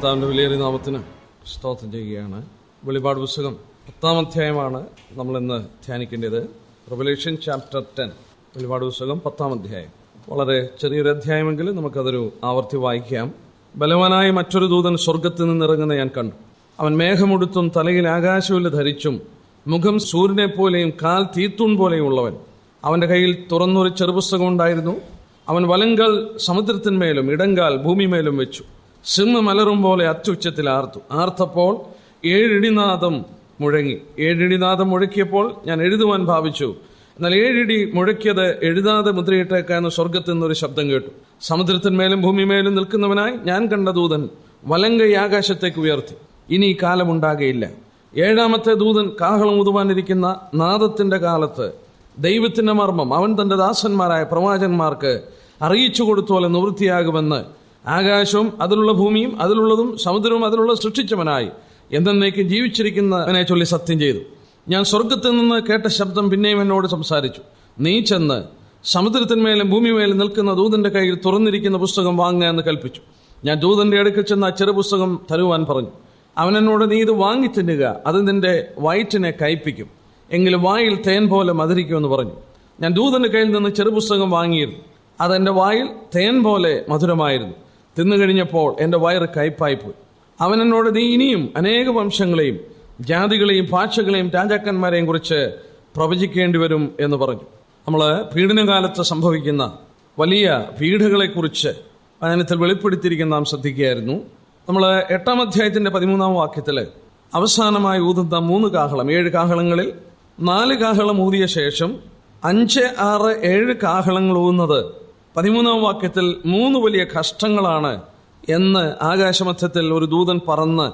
കർത്താവിന്റെ വിലയേറിയ നാമത്തിന് സ്തോത്രം ചെയ്യുകയാണ്. വെളിപാട് പുസ്തകം 10-ാം അധ്യായമാണ് നമ്മൾ ഇന്ന് ധ്യാനിക്കേണ്ടത്. Revelation chapter 10. വെളിപാട് പുസ്തകം 10-ാം അധ്യായം. വളരെ ചെറിയൊരു അധ്യായമെങ്കിലും നമുക്കതൊരു ആവർത്തി വായിക്കാം. ബലവാനായ മറ്റൊരു ദൂതൻ സ്വർഗത്തിൽ നിന്നിറങ്ങുന്ന ഞാൻ കണ്ടു. അവൻ മേഘമുടുത്തും തലയിൽ ആകാശവില്ല് ധരിച്ചും മുഖം സൂര്യനെ പോലെയും കാൽ തീത്തൂൺ പോലെയും ഉള്ളവൻ. അവന്റെ കയ്യിൽ തുറന്നൊരു ചെറുപുസ്തകം ഉണ്ടായിരുന്നു. അവൻ വലങ്കാൽ സമുദ്രത്തിന്മേലും ഇടങ്കാൽ ഭൂമിമേലും വെച്ചു. സിംഹം അലറും പോലെ അത്യുച്ചത്തിൽ ആർത്തപ്പോൾ 7 ഇടിനാദം മുഴങ്ങി. 7 ഇടിനാദം മുഴക്കിയപ്പോൾ ഞാൻ എഴുതുവാൻ ഭാവിച്ചു. എന്നാൽ 7 ഇടി മുഴക്കിയത് എഴുതാതെ മുദ്രയിട്ടേക്കാന്ന് സ്വർഗത്തിൽ നിന്നൊരു ശബ്ദം കേട്ടു. സമുദ്രത്തിന്മേലും ഭൂമിമേലും നിൽക്കുന്നവനായി ഞാൻ കണ്ട ദൂതൻ വലങ്കൈ ആകാശത്തേക്ക് ഉയർത്തി. ഇനി ഈ കാലമുണ്ടാകയില്ല. 7-ാമത്തെ ദൂതൻ കാഹളം ഊതുവാനിരിക്കുന്ന നാദത്തിന്റെ കാലത്ത് ദൈവത്തിന്റെ മർമ്മം അവൻ തന്റെ ദാസന്മാരായ പ്രവാചകന്മാർക്ക് അറിയിച്ചു കൊടുത്തോലെ നിവൃത്തിയാകുമെന്ന് ആകാശവും അതിലുള്ള ഭൂമിയും അതിലുള്ളതും സമുദ്രവും അതിലുള്ള സൃഷ്ടിച്ചവനായി എന്നേക്കും ജീവിച്ചിരിക്കുന്നവനെ ചൊല്ലി സത്യം ചെയ്തു. ഞാൻ സ്വർഗത്തിൽ നിന്ന് കേട്ട ശബ്ദം പിന്നെയും എന്നോട് സംസാരിച്ചു. നീ ചെന്ന് സമുദ്രത്തിന്മേലും ഭൂമിമേലും നിൽക്കുന്ന ദൂതന്റെ കയ്യിൽ തുറന്നിരിക്കുന്ന പുസ്തകം വാങ്ങുക എന്ന് കൽപ്പിച്ചു. ഞാൻ ദൂതന്റെ അടുക്കൽ ചെന്ന് ആ ചെറു പുസ്തകം തരുവാൻ പറഞ്ഞു. അവൻ എന്നോട്, നീ ഇത് വാങ്ങി തിന്നുക, അത് നിന്റെ വയറ്റിനെ കയ്പിക്കും, എങ്കിലും വായിൽ തേൻ പോലെ മധുരിക്കുമെന്ന് പറഞ്ഞു. ഞാൻ ദൂതന്റെ കയ്യിൽ നിന്ന് ചെറുപുസ്തകം വാങ്ങിയിരുന്നു. അതെന്റെ വായിൽ തേൻ പോലെ മധുരമായിരുന്നു. തിന്നു കഴിഞ്ഞപ്പോൾ എന്റെ വയറ് കയ്പായിപ്പോയി. അവൻ എന്നോട്, നീ ഇനിയും അനേക വംശങ്ങളെയും ജാതികളെയും ഭാഷകളെയും രാജാക്കന്മാരെയും കുറിച്ച് പ്രവചിക്കേണ്ടി വരും എന്ന് പറഞ്ഞു. നമ്മൾ പീഡനകാലത്ത് സംഭവിക്കുന്ന വലിയ പീഡകളെക്കുറിച്ച് വചനത്തിൽ വെളിപ്പെടുത്തിയിരിക്കുന്ന നാം ശ്രദ്ധിക്കുകയായിരുന്നു. നമ്മൾ 8-ാം അധ്യായത്തിന്റെ 13-ാം വാക്യത്തില് അവസാനമായി ഊതുന്ന 3 കാഹളം, 7 കാഹളങ്ങളിൽ 4 കാഹളം ഊതിയ ശേഷം 5, 6, 7 കാഹളങ്ങൾ ഊതുന്നത് 13-ാം വാക്യത്തിൽ 3 വലിയ കഷ്ടങ്ങളാണ് എന്ന് ആകാശമധ്യത്തിൽ ഒരു ദൂതൻ പറന്ന്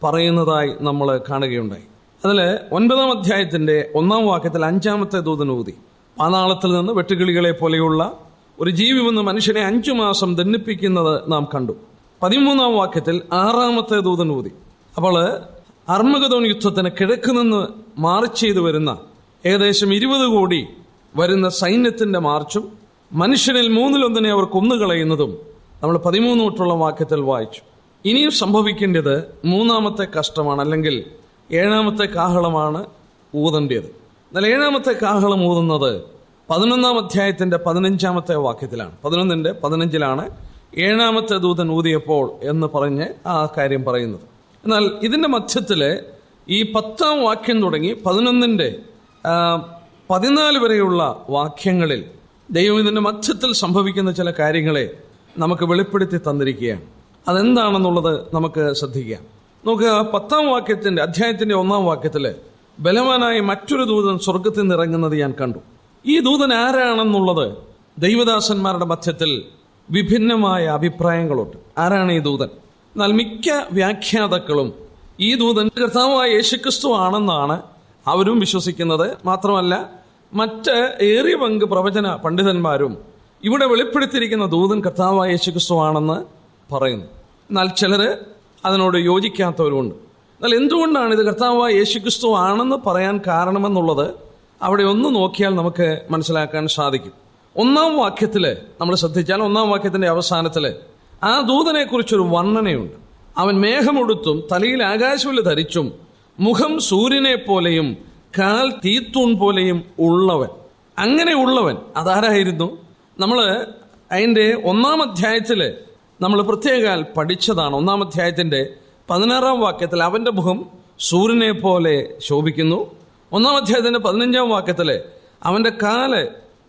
പറയുന്നതായി നമ്മൾ കാണുകയുണ്ടായി. അതില് 9-ാം അധ്യായത്തിന്റെ 1-ാം വാക്യത്തിൽ 5-ാമത്തെ ദൂതൻ ഊതി. പാതാളത്തിൽ നിന്ന് വെട്ടുകിളികളെ പോലെയുള്ള ഒരു ജീവി വന്ന് മനുഷ്യനെ 5 മാസം ദണ്ഡിപ്പിക്കുന്നത് നാം കണ്ടു. 13-ാം വാക്യത്തിൽ 6-ാമത്തെ ദൂതൻ ഊതി. അപ്പോൾ അർമ്മഗദോൻ യുദ്ധത്തിന് കിഴക്ക് നിന്ന് മാർച്ച് ചെയ്തു വരുന്ന ഏകദേശം 20 കോടി വരുന്ന സൈന്യത്തിന്റെ മാർച്ചും മനുഷ്യനിൽ 1/3 അവർ കൊന്നുകളയുന്നതും നമ്മൾ 13 തൊട്ടുള്ള വാക്യത്തിൽ വായിച്ചു. ഇനിയും സംഭവിക്കേണ്ടത് 3-ാമത്തെ കഷ്ടമാണ്, അല്ലെങ്കിൽ 7-ാമത്തെ കാഹളമാണ് ഊതേണ്ടത്. എന്നാൽ 7-ാമത്തെ കാഹളം ഊതുന്നത് 11-ാം അധ്യായത്തിന്റെ 15-ാമത്തെ വാക്യത്തിലാണ്. 11-ന്റെ 15-ലാണ് 7-ാമത്തെ ദൂതൻ ഊതിയപ്പോൾ എന്ന് പറഞ്ഞ് ആ കാര്യം പറയുന്നത്. എന്നാൽ ഇതിന്റെ മധ്യത്തില് ഈ 10-ാം വാക്യം തുടങ്ങി 11-ന്റെ 14 വരെയുള്ള വാക്യങ്ങളിൽ ദൈവം ഇതിന്റെ മധ്യത്തിൽ സംഭവിക്കുന്ന ചില കാര്യങ്ങളെ നമുക്ക് വെളിപ്പെടുത്തി തന്നിരിക്കുകയാണ്. അതെന്താണെന്നുള്ളത് നമുക്ക് ശ്രദ്ധിക്കാം. നമുക്ക് 10-ാം വാക്യത്തിന്റെ അധ്യായത്തിന്റെ 1-ാം വാക്യത്തില് ബലവാനായ മറ്റൊരു ദൂതൻ സ്വർഗത്തിൽ നിന്ന് ഇറങ്ങുന്നത് ഞാൻ കണ്ടു. ഈ ദൂതൻ ആരാണെന്നുള്ളത് ദൈവദാസന്മാരുടെ മധ്യത്തിൽ വിഭിന്നമായ അഭിപ്രായങ്ങളുണ്ട്. ആരാണ് ഈ ദൂതൻ? എന്നാൽ മിക്ക വ്യാഖ്യാതാക്കളും ഈ ദൂതൻ കർത്താവായ യേശുക്രിസ്തു ആണെന്നാണ് അവരും വിശ്വസിക്കുന്നത്. മാത്രമല്ല, മറ്റ് ഏറിയ പങ്ക് പ്രവചന പണ്ഡിതന്മാരും ഇവിടെ വെളിപ്പെടുത്തിയിരിക്കുന്ന ദൂതൻ കർത്താവായ യേശുക്രിസ്തു ആണെന്ന് പറയുന്നു. എന്നാൽ ചിലര് അതിനോട് യോജിക്കാത്തവരുമുണ്ട്. എന്നാൽ എന്തുകൊണ്ടാണ് ഇത് കർത്താവായ യേശുക്രിസ്തു ആണെന്ന് പറയാൻ കാരണമെന്നുള്ളത് അവിടെ ഒന്ന് നോക്കിയാൽ നമുക്ക് മനസ്സിലാക്കാൻ സാധിക്കും. 1-ാം വാക്യത്തില് നമ്മൾ ശ്രദ്ധിച്ചാൽ 1-ാം വാക്യത്തിന്റെ അവസാനത്തില് ആ ദൂതനെ കുറിച്ചൊരു വർണ്ണനയുണ്ട്. അവൻ മേഘമുടുത്തും തലയിൽ ആകാശവില്ല് ധരിച്ചും മുഖം സൂര്യനെ പോലെയും കാൽ തീത്തൂൺ പോലെയും ഉള്ളവൻ. അങ്ങനെ ഉള്ളവൻ അതാരായിരുന്നു? നമ്മള് അതിന്റെ 1-ാം അധ്യായത്തില് നമ്മൾ പ്രത്യേകാൽ പഠിച്ചതാണ്. 1-ാം അധ്യായത്തിന്റെ 16-ാം വാക്യത്തിൽ അവന്റെ മുഖം സൂര്യനെ പോലെ ശോഭിക്കുന്നു. 1-ാം അധ്യായത്തിന്റെ 15-ാം വാക്യത്തില് അവന്റെ കാല്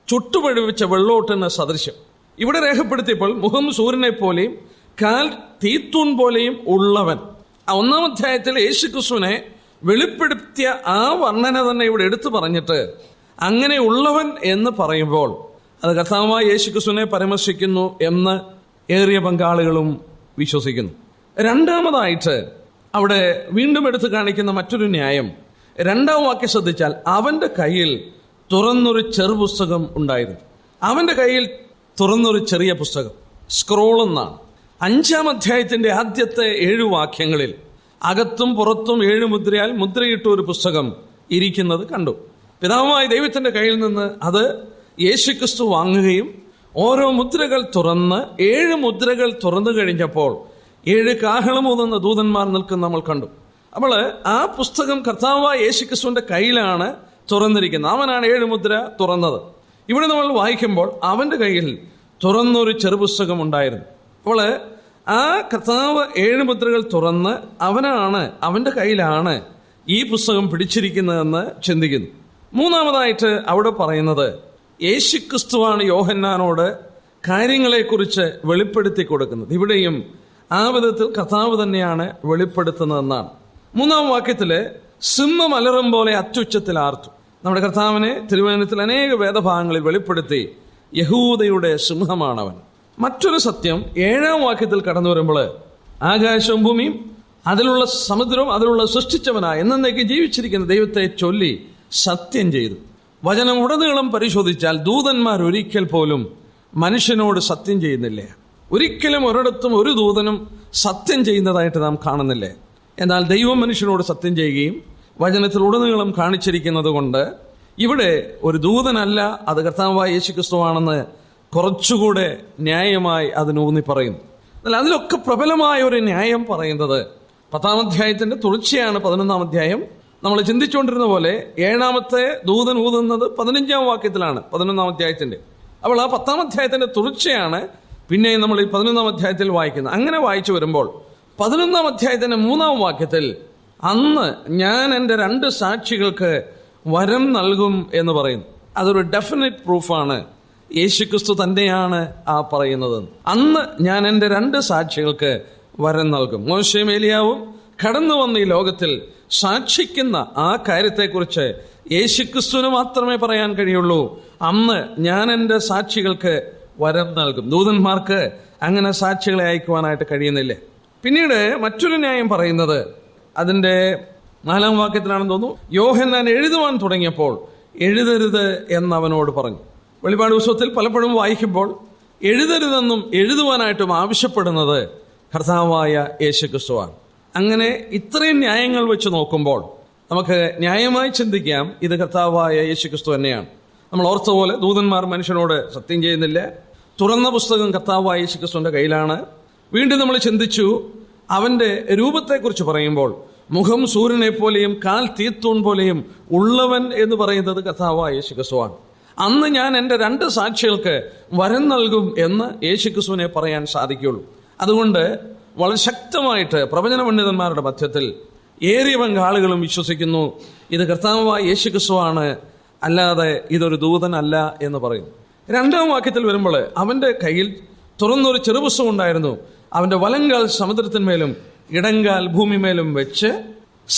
ചുട്ടുപഴുവിച്ച വെള്ളോട്ടിന് സദൃശ്യം. ഇവിടെ രേഖപ്പെടുത്തിയപ്പോൾ മുഖം സൂര്യനെ പോലെയും കാൽ തീത്തൂൺ പോലെയും ഉള്ളവൻ. 1-ാം അധ്യായത്തിൽ യേശുക്രിസ്തുവിനെ വെളിപ്പെടുത്തിയ ആ വർണ്ണന തന്നെ ഇവിടെ എടുത്തു പറഞ്ഞിട്ട് അങ്ങനെ ഉള്ളവൻ എന്ന് പറയുമ്പോൾ അത് കർത്താവായ യേശുക്രിസ്തുവിനെ പരാമർശിക്കുന്നു എന്ന് ഏറിയ പങ്കാളികളും വിശ്വസിക്കുന്നു. 2-ാമതായിട്ട് അവിടെ വീണ്ടും എടുത്തു കാണിക്കുന്ന മറ്റൊരു ന്യായം, 2-ാം വാക്യം ശ്രദ്ധിച്ചാൽ അവന്റെ കയ്യിൽ തുറന്നൊരു ചെറുപുസ്തകം ഉണ്ടായിരുന്നു. അവന്റെ കയ്യിൽ തുറന്നൊരു ചെറിയ പുസ്തകം, സ്ക്രോൾ എന്നാണ്. 5-ാം അധ്യായത്തിന്റെ ആദ്യത്തെ 7 വാക്യങ്ങളിൽ അകത്തും പുറത്തും 7 മുദ്രയാൽ മുദ്രയിട്ട ഒരു പുസ്തകം ഇരിക്കുന്നത് കണ്ടു. പിതാവായ ദൈവത്തിന്റെ കയ്യിൽ നിന്ന് അത് യേശുക്രിസ്തു വാങ്ങുകയും ഓരോ മുദ്രകൾ തുറന്ന് 7 മുദ്രകൾ തുറന്നു കഴിഞ്ഞപ്പോൾ 7 കാഹളമൂതുന്ന ദൂതന്മാർ നിൽക്കുന്ന നമ്മൾ കണ്ടു. അപ്പോൾ ആ പുസ്തകം കർത്താവായ യേശുക്രിസ്തുവിന്റെ കയ്യിലാണ് തുറന്നിരിക്കുന്നത്. അവനാണ് 7 മുദ്ര തുറന്നത്. ഇവിടെ നമ്മൾ വായിക്കുമ്പോൾ അവന്റെ കയ്യിൽ തുറന്നൊരു ചെറുപുസ്തകം ഉണ്ടായിരുന്നു. അപ്പോൾ ആ കർത്താവ് 7 മുദ്രകൾ തുറന്ന് അവന്റെ കയ്യിലാണ് ഈ പുസ്തകം പിടിച്ചിരിക്കുന്നതെന്ന് ചിന്തിക്കുന്നു. മൂന്നാമതായിട്ട് അവിടെ പറയുന്നത് യേശുക്രിസ്തുവാണ് യോഹന്നാനോട് കാര്യങ്ങളെക്കുറിച്ച് വെളിപ്പെടുത്തി കൊടുക്കുന്നത്. ഇവിടെയും ആ വിധത്തിൽ കർത്താവ് തന്നെയാണ് വെളിപ്പെടുത്തുന്നതെന്നാണ്. 3-ാം വാക്യത്തില് സിംഹം അലറും പോലെ അത്യുച്ചത്തിൽ ആർത്തു. നമ്മുടെ കർത്താവിനെ തിരുവചനത്തിൽ അനേക വേദഭാഗങ്ങളിൽ വെളിപ്പെടുത്തി യഹൂദയുടെ സിംഹമാണവൻ. മറ്റൊരു സത്യം 7-ാം വാക്യത്തിൽ കടന്നു വരുമ്പോൾ ആകാശവും ഭൂമിയും അതിലുള്ള സമുദ്രവും അതിലുള്ള സൃഷ്ടിച്ചവനായ എന്നേക്ക് ജീവിച്ചിരിക്കുന്ന ദൈവത്തെ ചൊല്ലി സത്യം ചെയ്തു. വചനം ഉടനീളം പരിശോധിച്ചാൽ ദൂതന്മാർ ഒരിക്കൽ പോലും മനുഷ്യനോട് സത്യം ചെയ്യുന്നില്ല. ഒരിക്കലും ഒരിടത്തും ഒരു ദൂതനും സത്യം ചെയ്യുന്നതായിട്ട് നാം കാണുന്നില്ലേ. എന്നാൽ ദൈവം മനുഷ്യനോട് സത്യം ചെയ്യുകയും വചനത്തിൽ ഉടനീളം കാണിച്ചിരിക്കുന്നത് കൊണ്ട് ഇവിടെ ഒരു ദൂതനല്ല, അത് കർത്താവായ യേശുക്രിസ്തുവാണെന്ന് കുറച്ചുകൂടെ ന്യായമായി അതിനൂന്നി പറയുന്നു. എന്നാൽ അതിലൊക്കെ പ്രബലമായ ഒരു ന്യായം പറയുന്നത് 10-ാം അധ്യായത്തിന്റെ തുടർച്ചയാണ് 11-ാം അധ്യായം. നമ്മൾ ചിന്തിച്ചുകൊണ്ടിരുന്ന പോലെ 7-ാമത്തെ ദൂതൻ ഊതുന്നത് 15-ാം വാക്യത്തിലാണ് 11-ാം അധ്യായത്തിന്റെ. അപ്പോൾ ആ 10-ാം അധ്യായത്തിന്റെ തുടർച്ചയാണ് പിന്നെയും നമ്മൾ ഈ 11-ാം അധ്യായത്തിൽ വായിക്കുന്നത്. അങ്ങനെ വായിച്ചു വരുമ്പോൾ 11-ാം അധ്യായത്തിന്റെ 3-ാം വാക്യത്തിൽ അന്ന് ഞാൻ എൻ്റെ 2 സാക്ഷികൾക്ക് വരം നൽകും എന്ന് പറയുന്നു. അതൊരു ഡെഫിനറ്റ് പ്രൂഫാണ് യേശുക്രിസ്തു തന്നെയാണ് ആ പറയുന്നത്. അന്ന് ഞാൻ എൻ്റെ 2 സാക്ഷികൾക്ക് വരം നൽകും. മോശയും ഏലിയാവും കടന്നു വന്ന ഈ ലോകത്തിൽ സാക്ഷിക്കുന്ന ആ കാര്യത്തെക്കുറിച്ച് യേശുക്രിസ്തുവിന് മാത്രമേ പറയാൻ കഴിയുള്ളൂ. അന്ന് ഞാൻ എൻ്റെ സാക്ഷികൾക്ക് വരം നൽകും. ദൂതന്മാർക്ക് അങ്ങനെ സാക്ഷികളെ അയക്കുവാനായിട്ട് കഴിയുന്നില്ല. പിന്നീട് മറ്റൊരു ന്യായം പറയുന്നത് അതിന്റെ 4-ാം വാക്യത്തിലാണെന്ന് തോന്നുന്നു. യോഹന്നാൻ എഴുതുവാൻ തുടങ്ങിയപ്പോൾ എഴുതരുത് എന്നവനോട് പറഞ്ഞു. വെളിപ്പാട് പുസ്തകത്തിൽ പലപ്പോഴും വായിക്കുമ്പോൾ എഴുതരുതെന്നും എഴുതുവാനായിട്ടും ആവശ്യപ്പെടുന്നത് കർത്താവായ യേശുക്രിസ്തുവാണ്. അങ്ങനെ ഇത്രയും ന്യായങ്ങൾ വെച്ച് നോക്കുമ്പോൾ നമുക്ക് ന്യായമായി ചിന്തിക്കാം ഇത് കർത്താവായ യേശുക്രിസ്തു തന്നെയാണ്. നമ്മൾ ഓർത്ത പോലെ ദൂതന്മാർ മനുഷ്യനോട് സത്യം ചെയ്യുന്നില്ല. തുറന്ന പുസ്തകം കർത്താവായ യേശുക്രിസ്തുവിന്റെ കയ്യിലാണ്. വീണ്ടും നമ്മൾ ചിന്തിച്ചു അവന്റെ രൂപത്തെക്കുറിച്ച് പറയുമ്പോൾ മുഖം സൂര്യനെ പോലെയും കാൽ തീത്തൂൺ പോലെയും ഉള്ളവൻ എന്ന് പറയുന്നത് കർത്താവായ യേശുക്രിസ്തുവാണ്. അന്ന് ഞാൻ എൻ്റെ 2 സാക്ഷികൾക്ക് വരം നൽകും എന്ന് യേശുക്രിസ്തുവിനെ പറയാൻ സാധിക്കുള്ളൂ. അതുകൊണ്ട് വളരെ ശക്തമായിട്ട് പ്രവചന പണ്ഡിതന്മാരുടെ മധ്യത്തിൽ ഏറിയ പങ്കാളുകളും വിശ്വസിക്കുന്നു ഇത് കർത്താവായ യേശുക്രിസ്തുവാണ്, അല്ലാതെ ഇതൊരു ദൂതനല്ല എന്ന് പറയുന്നു. 2-ാം വാക്യത്തിൽ വരുമ്പോൾ അവന്റെ കയ്യിൽ തുറന്നൊരു ചെറുപുസ്തകം ഉണ്ടായിരുന്നു. അവന്റെ വലങ്കാൽ സമുദ്രത്തിന്മേലും ഇടങ്കാൽ ഭൂമിമേലും വെച്ച്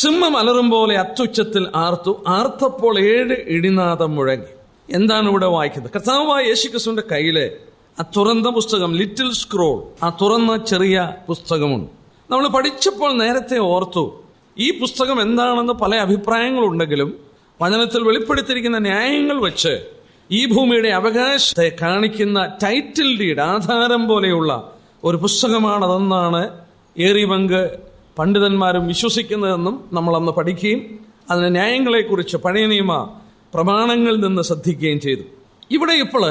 സിംഹം അലറും പോലെ അത്യുച്ചത്തിൽ ആർത്തു. ആർത്തപ്പോൾ 7 ഇടിനാദം മുഴങ്ങി. എന്താണ് ഇവിടെ വായിക്കുന്നത്? കർത്താവായ യേശുക്രിസ്തുവിന്റെ കയ്യില് ആ തുറന്ന പുസ്തകം, ലിറ്റിൽ സ്ക്രോൾ, ആ തുറന്ന ചെറിയ പുസ്തകമുണ്ട്. നമ്മൾ പഠിച്ചപ്പോൾ നേരത്തെ ഓർത്തു ഈ പുസ്തകം എന്താണെന്ന് പല അഭിപ്രായങ്ങളുണ്ടെങ്കിലും വചനത്തിൽ വെളിപ്പെടുത്തിയിരിക്കുന്ന ന്യായങ്ങൾ വെച്ച് ഈ ഭൂമിയുടെ അവകാശത്തെ കാണിക്കുന്ന ടൈറ്റിൽ ഡീഡ്, ആധാരം പോലെയുള്ള ഒരു പുസ്തകമാണതെന്നാണ് ഏറിയ പങ്ക് പണ്ഡിതന്മാരും വിശ്വസിക്കുന്നതെന്നും നമ്മൾ അന്ന് പഠിക്കുകയും അതിന്റെ ന്യായങ്ങളെക്കുറിച്ച് പഴയ നിയമ പ്രമാണങ്ങളിൽ നിന്ന് ശ്രദ്ധിക്കുകയും ചെയ്തു. ഇവിടെ ഇപ്പോൾ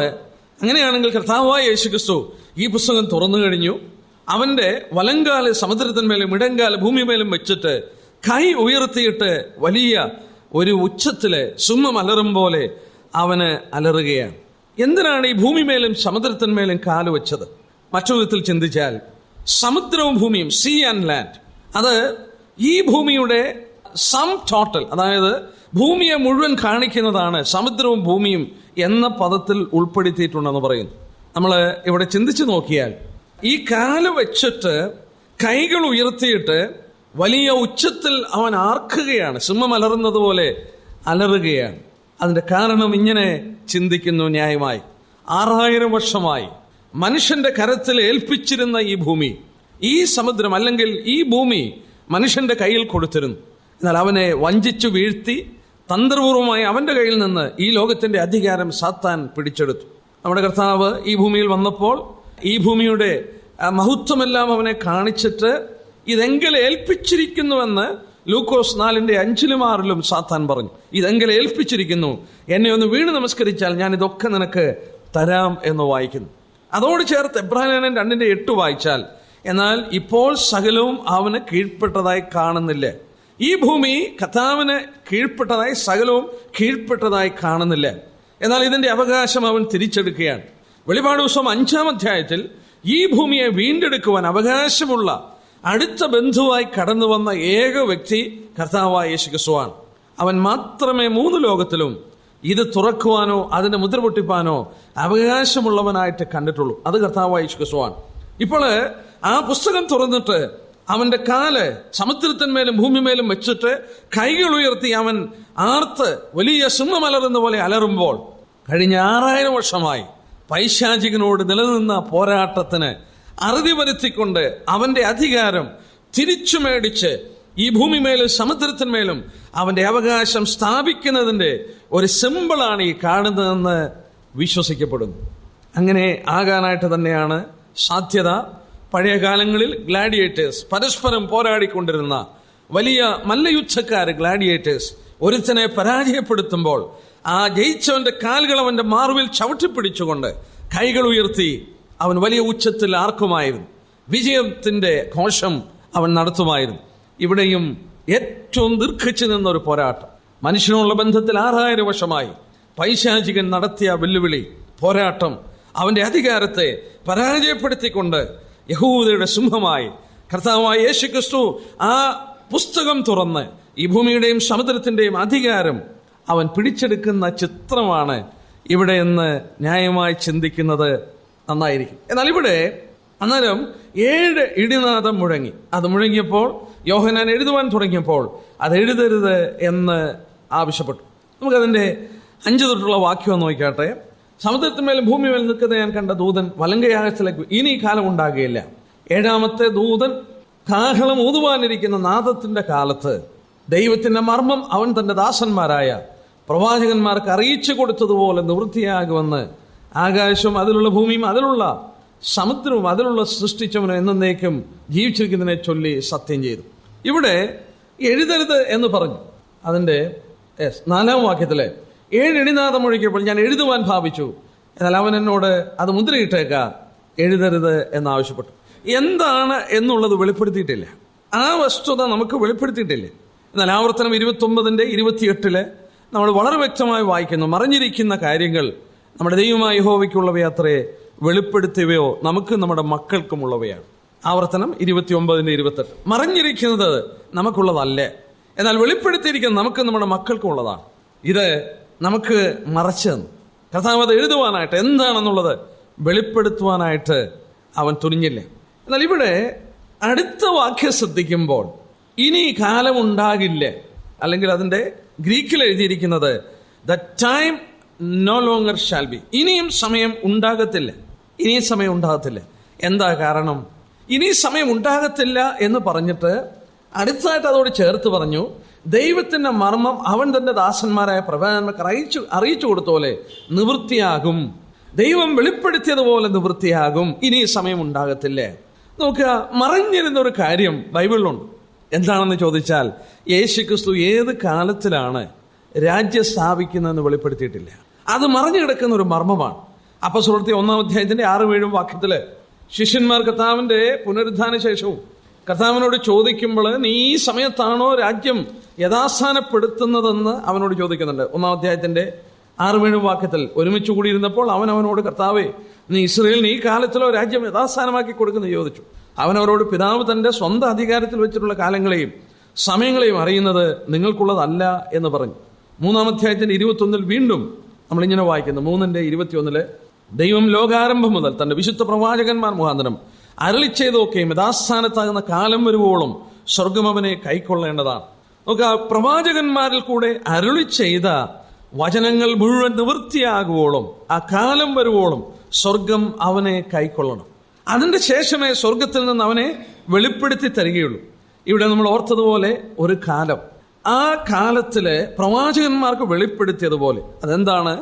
അങ്ങനെയാണെങ്കിൽ കർത്താവായ യേശുക്രിസ്തു ഈ പുസ്തകം തുറന്നു കഴിഞ്ഞു. അവന്റെ വലങ്കാല് സമുദ്രത്തിന്മേലും ഇടങ്കാല് ഭൂമിമേലും വെച്ചിട്ട് കൈ ഉയർത്തിയിട്ട് വലിയ ഒരു ഉച്ചത്തില് സിംഹം അലറും പോലെ അവന് അലറുകയാണ്. എന്തിനാണ് ഈ ഭൂമിമേലും സമുദ്രത്തിന്മേലും കാല് വെച്ചത്? മറ്റൊരു വിധത്തിൽ ചിന്തിച്ചാൽ സമുദ്രവും ഭൂമിയും, സീ ആൻഡ് ലാൻഡ്, അത് ഈ ഭൂമിയുടെ സം ടോട്ടൽ, അതായത് ഭൂമിയെ മുഴുവൻ കാണിക്കുന്നതാണ് സമുദ്രവും ഭൂമിയും എന്ന പദത്തിൽ ഉൾപ്പെടുത്തിയിട്ടുണ്ടെന്ന് പറയുന്നു. നമ്മൾ ഇവിടെ ചിന്തിച്ചു നോക്കിയാൽ ഈ കാല് വെച്ചിട്ട് കൈകൾ ഉയർത്തിയിട്ട് വലിയ ഉച്ചത്തിൽ അവൻ ആർക്കുകയാണ്, സിംഹം അലറുന്നത് പോലെ അലറുകയാണ്. അതിന്റെ കാരണം ഇങ്ങനെ ചിന്തിക്കുന്നു ന്യായമായി. 6000 വർഷമായി മനുഷ്യന്റെ കരത്തിൽ ഏൽപ്പിച്ചിരുന്ന ഈ ഭൂമി, ഈ സമുദ്രം അല്ലെങ്കിൽ ഈ ഭൂമി മനുഷ്യന്റെ കയ്യിൽ കൊടുത്തിരുന്നു. എന്നാൽ അവനെ വഞ്ചിച്ചു വീഴ്ത്തി തന്ത്രപൂർവമായി അവന്റെ കയ്യിൽ നിന്ന് ഈ ലോകത്തിന്റെ അധികാരം സാത്താൻ പിടിച്ചെടുത്തു. നമ്മുടെ കർത്താവ് ഈ ഭൂമിയിൽ വന്നപ്പോൾ ഈ ഭൂമിയുടെ മഹത്വമെല്ലാം അവനെ കാണിച്ചിട്ട് ഇതെങ്കിൽ ഏൽപ്പിച്ചിരിക്കുന്നുവെന്ന് ലൂക്കോസ് 4:5-6 സാത്താൻ പറഞ്ഞു. ഇതെങ്കിൽ ഏൽപ്പിച്ചിരിക്കുന്നു, എന്നെ ഒന്ന് വീണ് നമസ്കരിച്ചാൽ ഞാൻ ഇതൊക്കെ നിനക്ക് തരാം എന്ന് വായിക്കുന്നു. അതോട് ചേർത്ത് എബ്രായലേഖനം 2:8 വായിച്ചാൽ എന്നാൽ ഇപ്പോൾ സകലവും അവന് കീഴ്പ്പെട്ടതായി കാണുന്നില്ല. ഈ ഭൂമി കർത്താവിന് കീഴ്പ്പെട്ടതായി സകലവും കീഴ്പ്പെട്ടതായി കാണുന്നില്ല. എന്നാൽ ഇതിന്റെ അവകാശം അവൻ തിരിച്ചെടുക്കുകയാണ്. വെളിപാട് പുസ്തകം 5-ാം അധ്യായത്തിൽ ഈ ഭൂമിയെ വീണ്ടെടുക്കുവാൻ അവകാശമുള്ള അടുത്ത ബന്ധുവായി കടന്നു വന്ന ഏക വ്യക്തി കർത്താവായ യേശുക്രിസ്തുവാണ്. അവൻ മാത്രമേ 3 ലോകത്തിലും ഇത് തുറക്കുവാനോ അതിന്റെ മുദ്ര പൊട്ടിപ്പാനോ അവകാശമുള്ളവനായിട്ട് കണ്ടിട്ടുള്ളൂ. അത് കർത്താവായ യേശുക്രിസ്തുവാണ്. ഇപ്പോൾ ആ പുസ്തകം തുറന്നിട്ട് അവന്റെ കാല് സമുദ്രത്തിന്മേലും ഭൂമിമേലും വെച്ചിട്ട് കൈകൾ ഉയർത്തി അവൻ ആർത്ത് വലിയ സിംഹമലറുന്ന പോലെ അലറുമ്പോൾ കഴിഞ്ഞ 6000 വർഷമായി പൈശാചികനോട് നിലനിന്ന പോരാട്ടത്തിന് അറുതി വരുത്തിക്കൊണ്ട് അവന്റെ അധികാരം തിരിച്ചു മേടിച്ച് ഈ ഭൂമിമേലും സമുദ്രത്തിന്മേലും അവന്റെ അവകാശം സ്ഥാപിക്കുന്നതിന്റെ ഒരു സിമ്പിളാണ് ഈ കാണുന്നതെന്ന് വിശ്വസിക്കപ്പെടുന്നു. അങ്ങനെ ആകാനായിട്ട് തന്നെയാണ് സാധ്യത. പഴയ കാലങ്ങളിൽ ഗ്ലാഡിയേറ്റേഴ്സ്, പരസ്പരം പോരാടിക്കൊണ്ടിരുന്ന വലിയ മല്ലയുദ്ധക്കാര്, ഗ്ലാഡിയേറ്റേഴ്സ് ഒരുത്തനെ പരാജയപ്പെടുത്തുമ്പോൾ ആ ജയിച്ചവന്റെ കാലുകൾ അവന്റെ മാർവിൽ ചവിട്ടിപ്പിടിച്ചുകൊണ്ട് കൈകൾ ഉയർത്തി അവൻ വലിയ ഉച്ചത്തിൽ ആർക്കുമായിരുന്നു. വിജയത്തിന്റെ ഘോഷം അവൻ നടത്തുമായിരുന്നു. ഇവിടെയും ഏറ്റവും ദീർഘിച്ചു നിന്നൊരു പോരാട്ടം, മനുഷ്യനുള്ള ബന്ധത്തിൽ 6000 വർഷമായി പൈശാചികൻ നടത്തിയ വെല്ലുവിളി പോരാട്ടം, അവന്റെ അധികാരത്തെ പരാജയപ്പെടുത്തിക്കൊണ്ട് യഹൂദയുടെ സിംഹമായി കർത്താവായ യേശുക്രിസ്തു ആ പുസ്തകം തുറന്ന് ഈ ഭൂമിയുടെയും സമുദ്രത്തിന്റെയും അധികാരം അവൻ പിടിച്ചെടുക്കുന്ന ചിത്രമാണ് ഇവിടെ എന്ന് ന്യായമായി ചിന്തിക്കുന്നത് നന്നായിരിക്കും. എന്നാൽ ഇവിടെ അന്നേരം 7 ഇടിനാദം മുഴങ്ങി. അത് മുഴങ്ങിയപ്പോൾ യോഹന്നാൻ എഴുതുവാൻ തുടങ്ങിയപ്പോൾ അത് എഴുതരുത് എന്ന് ആവശ്യപ്പെട്ടു. നമുക്കതിന്റെ 5 തൊട്ടുള്ള വാക്യം നോക്കിക്കാട്ടെ. സമുദ്രത്തിന്മേലും ഭൂമിമേലും നിൽക്കുന്ന ഞാൻ കണ്ട ദൂതൻ വലങ്കയാകത്തിലേക്ക് ഇനി കാലം ഉണ്ടാകുകയില്ല. 7ാമത്തെ ദൂതൻ കാഹളം ഊതുവാനിരിക്കുന്ന നാദത്തിന്റെ കാലത്ത് ദൈവത്തിന്റെ മർമ്മം അവൻ തന്റെ ദാസന്മാരായ പ്രവാചകന്മാർക്ക് അറിയിച്ചു കൊടുത്തതുപോലെ നിവൃത്തിയാകുമെന്ന് ആകാശവും അതിലുള്ള ഭൂമിയും അതിലുള്ള സമുദ്രവും അതിലുള്ള സൃഷ്ടിച്ചവനും എന്നേക്കും ജീവിച്ചിരിക്കുന്നതിനെ ചൊല്ലി സത്യം ചെയ്തു. ഇവിടെ എഴുതരുത് എന്ന് പറഞ്ഞു. അതിന്റെ 4-ാം വാക്യത്തിലെ 7 ഇടിനാദം മുഴക്കിയപ്പോൾ ഞാൻ എഴുതുവാൻ ഭാവിച്ചു, എന്നാൽ അവൻ എന്നോട് അത് മുദ്രയിട്ടേക്ക, എഴുതരുത് എന്നാവശ്യപ്പെട്ടു. എന്താണ് എന്നുള്ളത് വെളിപ്പെടുത്തിയിട്ടില്ല. ആ വസ്തുത നമുക്ക് വെളിപ്പെടുത്തിയിട്ടില്ല. എന്നാൽ ആവർത്തനം 29:28 നമ്മൾ വളരെ വ്യക്തമായി വായിക്കുന്നു, മറഞ്ഞിരിക്കുന്ന കാര്യങ്ങൾ നമ്മുടെ ദൈവമായ യഹോവയ്ക്കുള്ളവയത്രേ, വെളിപ്പെടുത്തിയവയോ നമുക്ക് നമ്മുടെ മക്കൾക്കുമുള്ളവയാണ്. ആവർത്തനം 29:28. മറഞ്ഞിരിക്കുന്നത് നമുക്കുള്ളതല്ല, എന്നാൽ വെളിപ്പെടുത്തിയിരിക്കുന്നത് നമുക്ക് നമ്മുടെ മക്കൾക്കുള്ളതാണ്. ഇത് നമുക്ക് മറച്ചു തന്നു. കർത്താവ് അത് എഴുതുവാനായിട്ട് എന്താണെന്നുള്ളത് വെളിപ്പെടുത്തുവാനായിട്ട് അവൻ തുനിഞ്ഞില്ല. എന്നാൽ ഇവിടെ അടുത്ത വാക്യം ശ്രദ്ധിക്കുമ്പോൾ ഇനി കാലം ഉണ്ടാകില്ല, അല്ലെങ്കിൽ അതിന്റെ ഗ്രീക്കിൽ എഴുതിയിരിക്കുന്നത് the time no longer shall be, ഇനിയും സമയം ഉണ്ടാകത്തില്ല, ഇനിയും സമയം ഉണ്ടാകത്തില്ല. എന്താ കാരണം? ഇനി സമയം ഉണ്ടാകത്തില്ല എന്ന് പറഞ്ഞിട്ട് അടുത്തായിട്ട് അതോട് ചേർത്ത് പറഞ്ഞു, ദൈവത്തിന്റെ മർമ്മം അവൻ തന്റെ ദാസന്മാരായ പ്രവാചകന്മാർക്ക് അറിയിച്ചു കൊടുത്തോലെ നിവൃത്തിയാകും, ദൈവം വെളിപ്പെടുത്തിയതുപോലെ നിവൃത്തിയാകും, ഇനി സമയം ഉണ്ടാകത്തില്ല. നോക്കുക, മറഞ്ഞിരുന്ന ഒരു കാര്യം ബൈബിളിലുണ്ട്. എന്താണെന്ന് ചോദിച്ചാൽ യേശുക്രിസ്തു ഏത് കാലത്തിലാണ് രാജ്യം സ്ഥാപിക്കുന്നതെന്ന് വെളിപ്പെടുത്തിയിട്ടില്ല. അത് മറഞ്ഞു കിടക്കുന്ന ഒരു മർമ്മമാണ്. അപ്പോസ്തലപ്രവൃത്തി 1-ാം അധ്യായത്തിന്റെ 6-7 വാക്യത്തില് ശിഷ്യന്മാർ കർത്താവിന്റെ പുനരുദ്ധാന ശേഷവും കർത്താവിനോട് ചോദിക്കുമ്പോൾ നീ ഈ സമയത്താണോ രാജ്യം യഥാസ്ഥാനപ്പെടുത്തുന്നതെന്ന് അവനോട് ചോദിക്കുന്നുണ്ട്. 1-ാം അധ്യായത്തിന്റെ 6-7 വാക്യത്തിൽ ഒരുമിച്ച് കൂടിയിരുന്നപ്പോൾ അവനോട് കർത്താവേ, നീ ഇസ്രായേലിന് ഈ കാലത്തിലോ രാജ്യം യഥാസ്ഥാനമാക്കി കൊടുക്കുന്നു ചോദിച്ചു. അവനവരോട് പിതാവ് തന്റെ സ്വന്തം അധികാരത്തിൽ വെച്ചിട്ടുള്ള കാലങ്ങളെയും സമയങ്ങളെയും അറിയുന്നത് നിങ്ങൾക്കുള്ളതല്ല എന്ന് പറഞ്ഞു. 3-ാം അധ്യായത്തിന്റെ 21 വീണ്ടും നമ്മളിങ്ങനെ വായിക്കുന്നു. 3:21 ദൈവം ലോകാരംഭം മുതൽ തന്റെ വിശുദ്ധ പ്രവാചകന്മാർ മുഖാന്തരം അരുളി ചെയ്തൊക്കെയും യഥാസ്ഥാനത്താകുന്ന കാലം വരുവോളം സ്വർഗം അവനെ കൈക്കൊള്ളേണ്ടതാണ്. നോക്കുക, പ്രവാചകന്മാരിൽ കൂടെ അരുളി ചെയ്ത വചനങ്ങൾ മുഴുവൻ നിവൃത്തിയാകുവോളം, ആ കാലം വരുവോളം സ്വർഗം അവനെ കൈക്കൊള്ളണം. അതിന്റെ ശേഷമേ സ്വർഗത്തിൽ നിന്ന് അവനെ വെളിപ്പെടുത്തി തരികയുള്ളൂ. ഇവിടെ നമ്മൾ ഓർത്തതുപോലെ ഒരു കാലം, ആ കാലത്തിലെ പ്രവാചകന്മാർക്ക് വെളിപ്പെടുത്തിയതുപോലെ അതെന്താണ്?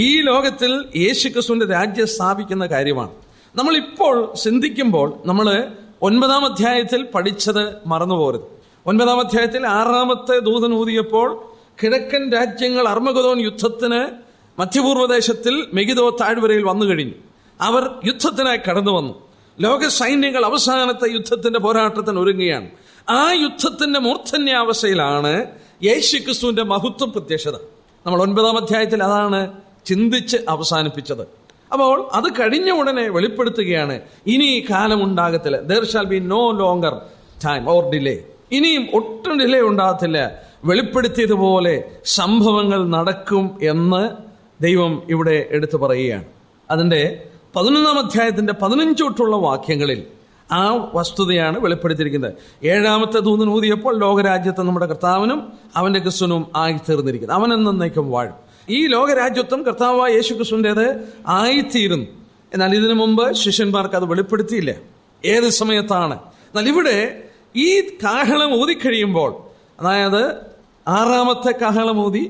ഈ ലോകത്തിൽ യേശുക്രിസ്തുവിന്റെ രാജ്യം സ്ഥാപിക്കുന്ന കാര്യമാണ്. നമ്മളിപ്പോൾ ചിന്തിക്കുമ്പോൾ നമ്മൾ 9-ാം അധ്യായത്തിൽ പഠിച്ചത് മറന്നുപോകരുത്. 9-ാം അധ്യായത്തിൽ 6ാമത്തെ ദൂതൻ ഊതിയപ്പോൾ കിഴക്കൻ രാജ്യങ്ങൾ അർമഗദോൻ യുദ്ധത്തിന് മധ്യപൂർവ്വദേശത്തിൽ മെഗിദോ താഴ്വരയിൽ വന്നു കഴിഞ്ഞു. അവർ യുദ്ധത്തിനായി കടന്നു വന്നു. ലോക സൈന്യങ്ങൾ അവസാനത്തെ യുദ്ധത്തിന്റെ പോരാട്ടത്തിന് ഒരുങ്ങുകയാണ്. ആ യുദ്ധത്തിന്റെ മൂർധന്യാവസ്ഥയിലാണ് യേശുക്രിസ്തുവിന്റെ മഹത്വം പ്രത്യക്ഷത. നമ്മൾ 9-ാം അധ്യായത്തിൽ അതാണ് ചിന്തിച്ച് അവസാനിപ്പിച്ചത്. അപ്പോൾ അത് കഴിഞ്ഞ ഉടനെ വെളിപ്പെടുത്തുകയാണ്, ഇനി കാലം ഉണ്ടാകത്തില്ല. there shall be no longer time or delay. ഇനിയും ഒട്ടും ഡിലേ ഉണ്ടാകത്തില്ല. വെളിപ്പെടുത്തിയതുപോലെ സംഭവങ്ങൾ നടക്കും എന്ന് ദൈവം ഇവിടെ എടുത്തു പറയുകയാണ്. അതിന്റെ 11-ാം അധ്യായത്തിന്റെ 15 തൊട്ടുള്ള വാക്യങ്ങളിൽ ആ വസ്തുതയാണ് വെളിപ്പെടുത്തിയിരിക്കുന്നത്. 7-ാമത്തെ ദൂതൻ ഊതിയപ്പോൾ ലോകരാജ്യത്വം നമ്മുടെ കർത്താവിനും അവന്റെ ക്രിസ്തുവിനും ആയിത്തീർന്നിരിക്കുന്നു. അവൻ എന്നേക്കും വാഴും. ഈ ലോകരാജ്യത്വം കർത്താവായ യേശു ക്രിസ്തുവിൻ്റെത് ആയിത്തീരുന്നു. എന്നാൽ ഇതിനു മുമ്പ് ശിഷ്യന്മാർക്ക് അത് വെളിപ്പെടുത്തിയില്ല ഏത് സമയത്താണ്. എന്നാൽ ഇവിടെ ഈ കാഹളം ഊതിക്കഴിയുമ്പോൾ, അതായത് 6-ാമത്തെ കാഹളം ഊതി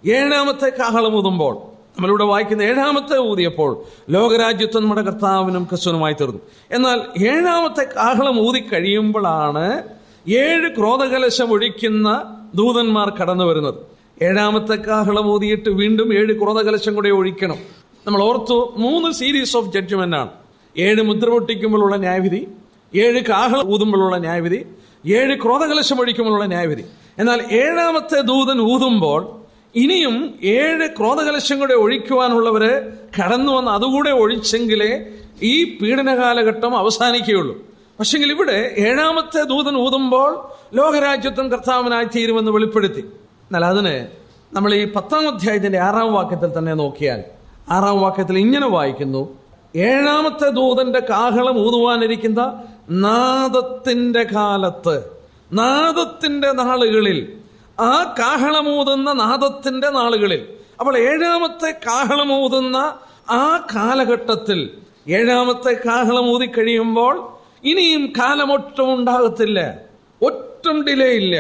7-ാമത്തെ കാഹളം ഊതുമ്പോൾ, നമ്മളിവിടെ വായിക്കുന്ന 7-ാമത്തെ ഊതിയപ്പോൾ ലോകരാജ്യത്വം നമ്മുടെ കർത്താവിനും ക്രിസ്തുവിനുമായി തീർന്നു. എന്നാൽ 7-ാമത്തെ കാഹളം ഊതി കഴിയുമ്പോഴാണ് 7 ക്രോധകലശം ഒഴിക്കുന്ന ദൂതന്മാർ കടന്നു വരുന്നത്. 7-ാമത്തെ കാഹളം ഊതിയിട്ട് വീണ്ടും 7 ക്രോധകലശം കൂടെ ഒഴിക്കണം. നമ്മൾ ഓർത്തു 3 സീരീസ് ഓഫ് ജഡ്ജ്മെന്റ് ആണ്. 7 മുദ്ര പൊട്ടിക്കുമ്പോഴുള്ള ന്യായവിധി, 7 കാഹളം ഊതുമ്പോഴുള്ള ന്യായവിധി, 7 ക്രോധകലശം ഒഴിക്കുമ്പോഴുള്ള ന്യായവിധി. എന്നാൽ 7-ാമത്തെ ദൂതൻ ഊതുമ്പോൾ ഇനിയും 7 ക്രോധകലശം കൂടെ ഒഴിക്കുവാനുള്ളവര് കടന്നു വന്ന് അതുകൂടെ ഒഴിച്ചെങ്കിലേ ഈ പീഡന കാലഘട്ടം അവസാനിക്കുകയുള്ളൂ. പക്ഷെങ്കിൽ ഇവിടെ 7-ാമത്തെ ദൂതൻ ഊതുമ്പോൾ ലോകരാജ്യത്വം കർത്താവിനായി തീരുമെന്ന് വെളിപ്പെടുത്തി. എന്നാൽ അതിന് നമ്മൾ ഈ 10-ാം അധ്യായത്തിന്റെ 6-ാം വാക്യത്തിൽ തന്നെ നോക്കിയാൽ 6-ാം വാക്യത്തിൽ ഇങ്ങനെ വായിക്കുന്നു, 7-ാമത്തെ ദൂതന്റെ കാഹളം ഊതുവാനിരിക്കുന്ന നാദത്തിന്റെ കാലത്ത്, നാദത്തിന്റെ നാളുകളിൽ, ആ കാഹളമൂതുന്ന നാദത്തിന്റെ നാളുകളിൽ. അപ്പോൾ 7-ാമത്തെ കാഹളമൂതുന്ന ആ കാലഘട്ടത്തിൽ 7-ാമത്തെ കാഹളമൂതി കഴിയുമ്പോൾ ഇനിയും കാലമൊട്ടും ഉണ്ടാകത്തില്ല, ഒട്ടും ഡിലേ ഇല്ല.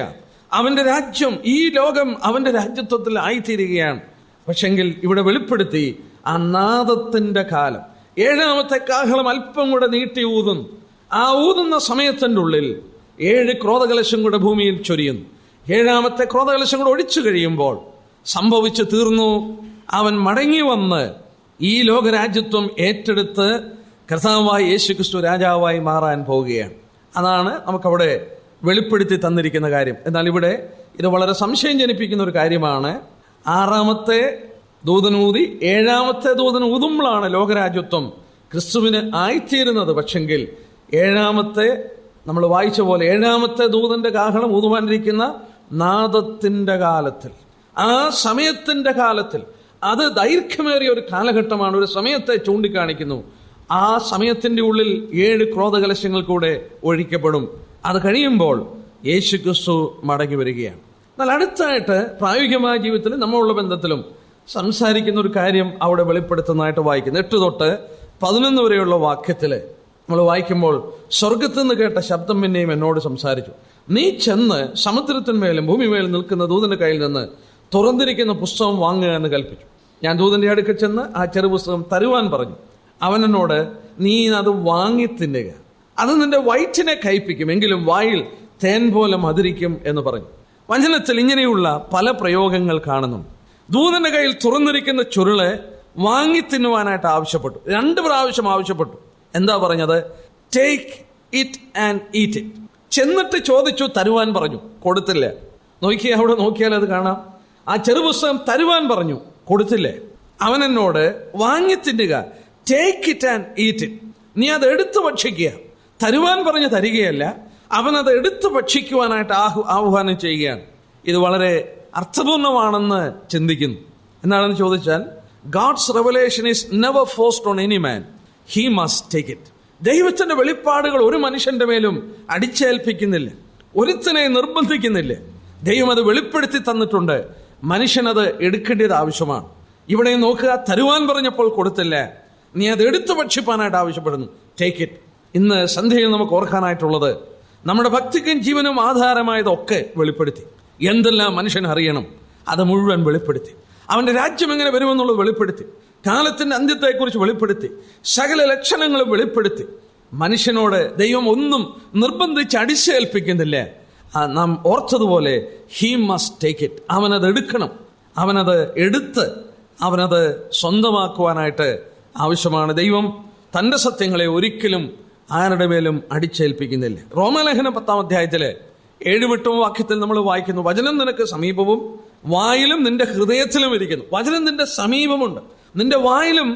അവന്റെ രാജ്യം, ഈ ലോകം അവന്റെ രാജ്യത്വത്തിൽ ആയിത്തീരുകയാണ്. പക്ഷെങ്കിൽ ഇവിടെ വെളിപ്പെടുത്തി ആ നാദത്തിന്റെ കാലം. 7-ാമത്തെ കാഹളം അല്പം കൂടെ നീട്ടി ഊതുന്നു. ആ ഊതുന്ന സമയത്തിന്റെ ഉള്ളിൽ 7 ക്രോധകലശം കൂടെ ഭൂമിയിൽ ചൊരിയുന്നു. 7-ാമത്തെ ക്രോധകലശം കൂടെ ഒഴിച്ചു കഴിയുമ്പോൾ സംഭവിച്ചു തീർന്നു. അവൻ മടങ്ങി വന്ന് ഈ ലോകരാജ്യത്വം ഏറ്റെടുത്ത് കർത്താവായ യേശുക്രിസ്തു രാജാവായി മാറാൻ പോവുകയാണ്. അതാണ് നമുക്കവിടെ വെളിപ്പെടുത്തി തന്നിരിക്കുന്ന കാര്യം. എന്നാൽ ഇവിടെ ഇത് വളരെ സംശയം ജനിപ്പിക്കുന്ന ഒരു കാര്യമാണ്. 6-ാമത്തെ ദൂതനൂതി 7-ാമത്തെ ദൂതൻ ഊതുമ്പോഴാണ് ലോകരാജ്യത്വം ക്രിസ്തുവിന് ആയിത്തീരുന്നത്. പക്ഷെങ്കിൽ 7-ാമത്തെ, നമ്മൾ വായിച്ച പോലെ 7-ാമത്തെ ദൂതന്റെ കാഹളം ഊതുവാനിരിക്കുന്ന നാദത്തിന്റെ കാലത്തിൽ, ആ സമയത്തിന്റെ കാലത്തിൽ, അത് ദൈർഘ്യമേറിയ ഒരു കാലഘട്ടമാണ്, ഒരു സമയത്തെ ചൂണ്ടിക്കാണിക്കുന്നു. ആ സമയത്തിന്റെ ഉള്ളിൽ 7 ക്രോധകലശങ്ങൾ കൂടെ ഒഴിക്കപ്പെടും. അത് കഴിയുമ്പോൾ യേശുക്രിസ്തു മടങ്ങി വരികയാണ്. എന്നാൽ അടുത്തായിട്ട് പ്രായോഗികമായ ജീവിതത്തിൽ നമ്മളുള്ള ബന്ധത്തിലും സംസാരിക്കുന്ന ഒരു കാര്യം അവിടെ വെളിപ്പെടുത്തുന്നതായിട്ട് വായിക്കുന്നു. 8 തൊട്ട് 11 വരെയുള്ള വാക്യത്തില് നമ്മൾ വായിക്കുമ്പോൾ, സ്വർഗത്തിൽ നിന്ന് കേട്ട ശബ്ദം പിന്നെയും എന്നോട് സംസാരിച്ചു, നീ ചെന്ന് സമുദ്രത്തിന്മേലും ഭൂമിമേലും നിൽക്കുന്ന ദൂതന്റെ കയ്യിൽ നിന്ന് തുറന്നിരിക്കുന്ന പുസ്തകം വാങ്ങുക എന്ന് കൽപ്പിച്ചു. ഞാൻ ദൂതന്റെ അടുക്കൽ ചെന്ന് ആ ചെറുപുസ്തകം തരുവാൻ പറഞ്ഞു. അവൻ എന്നോട്, നീ അത് വാങ്ങി തിന്നുക, അത് നിന്റെ വയറ്റിനെ കയ്പിക്കും, എങ്കിലും വായിൽ തേൻ പോലെ മധുരിക്കും എന്ന് പറഞ്ഞു. വചനത്തിൽ ഇങ്ങനെയുള്ള പല പ്രയോഗങ്ങൾ കാണുന്നു. ദൂതന്റെ കയ്യിൽ തുറന്നിരിക്കുന്ന ചുരുള് വാങ്ങി തിന്നുവാനായിട്ട് ആവശ്യപ്പെട്ടു. 2 പ്രാവശ്യം ആവശ്യപ്പെട്ടു. എന്താ പറഞ്ഞത്? Take it and eat it. ചെന്നിട്ട് ചോദിച്ചു, തരുവാൻ പറഞ്ഞു, കൊടുത്തില്ല. അവിടെ നോക്കിയാൽ അത് കാണാം. ആ ചെറുപുസ്തകം തരുവാൻ പറഞ്ഞു, കൊടുത്തില്ലേ. അവൻ എന്നോട്, വാങ്ങി തിന്നുക, take it and eat it, നീ അത് എടുത്തു ഭക്ഷിക്കുക. തരുവാൻ പറഞ്ഞ് തരികയല്ല, അവനത് എടുത്തു ഭക്ഷിക്കുവാനായിട്ട് ആഹ്വാനം ചെയ്യുകയാണ്. ഇത് വളരെ അർത്ഥപൂർണമാണെന്ന് ചിന്തിക്കുന്നു. എന്താണെന്ന് ചോദിച്ചാൽ, God's revelation is never forced on any man, he must take it. ദൈവത്തിന്റെ വെളിപ്പാടുകൾ ഒരു മനുഷ്യന്റെ മേലും അടിച്ചേൽപ്പിക്കുന്നില്ല, ഒരുത്തനെ നിർബന്ധിക്കുന്നില്ല. ദൈവം അത് വെളിപ്പെടുത്തി തന്നിട്ടുണ്ട്. മനുഷ്യനത് എടുക്കേണ്ടത് ആവശ്യമാണ്. ഇവിടെ നോക്കുക, തരുവാൻ പറഞ്ഞപ്പോൾ കൊടുത്തില്ല, നീ അത് എടുത്തു ഭക്ഷിപ്പാനായിട്ട് ആവശ്യപ്പെടുന്നു. Take it. ഇന്ന് സന്ധ്യയിൽ നമുക്ക് ഓർക്കാനായിട്ടുള്ളത്, നമ്മുടെ ഭക്തിക്കും ജീവനും ആധാരമായതൊക്കെ വെളിപ്പെടുത്തി. എന്തെല്ലാം മനുഷ്യൻ അറിയണം അത് മുഴുവൻ വെളിപ്പെടുത്തി. അവന്റെ രാജ്യം എങ്ങനെ വരുമെന്നുള്ളത് വെളിപ്പെടുത്തി. കാലത്തിന്റെ അന്ത്യത്തെക്കുറിച്ച് വെളിപ്പെടുത്തി. സകല ലക്ഷണങ്ങളും വെളിപ്പെടുത്തി. മനുഷ്യനോട് ദൈവം ഒന്നും നിർബന്ധിച്ച് അടിച്ചേൽപ്പിക്കുന്നില്ല. നാം ഓർത്തതുപോലെ ഹി മസ്റ്റ് ടേക്ക് ഇറ്റ്. അവനത് എടുക്കണം. അവനത് എടുത്ത് അവനത് സ്വന്തമാക്കുവാനായിട്ട് ആവശ്യമാണ്. ദൈവം തൻ്റെ സത്യങ്ങളെ ഒരിക്കലും ആരുടെ മേലും അടിച്ചേൽപ്പിക്കുന്നില്ല. റോമാലേഖനം 10-ാം അധ്യായത്തിലെ 7-8 വാക്യത്തിൽ നമ്മൾ വായിക്കുന്നു, വചനം നിനക്ക് സമീപവും വായിലും നിന്റെ ഹൃദയത്തിലും ഇരിക്കുന്നു. വചനം നിന്റെ സമീപമുണ്ട്, നിന്റെ വായിലും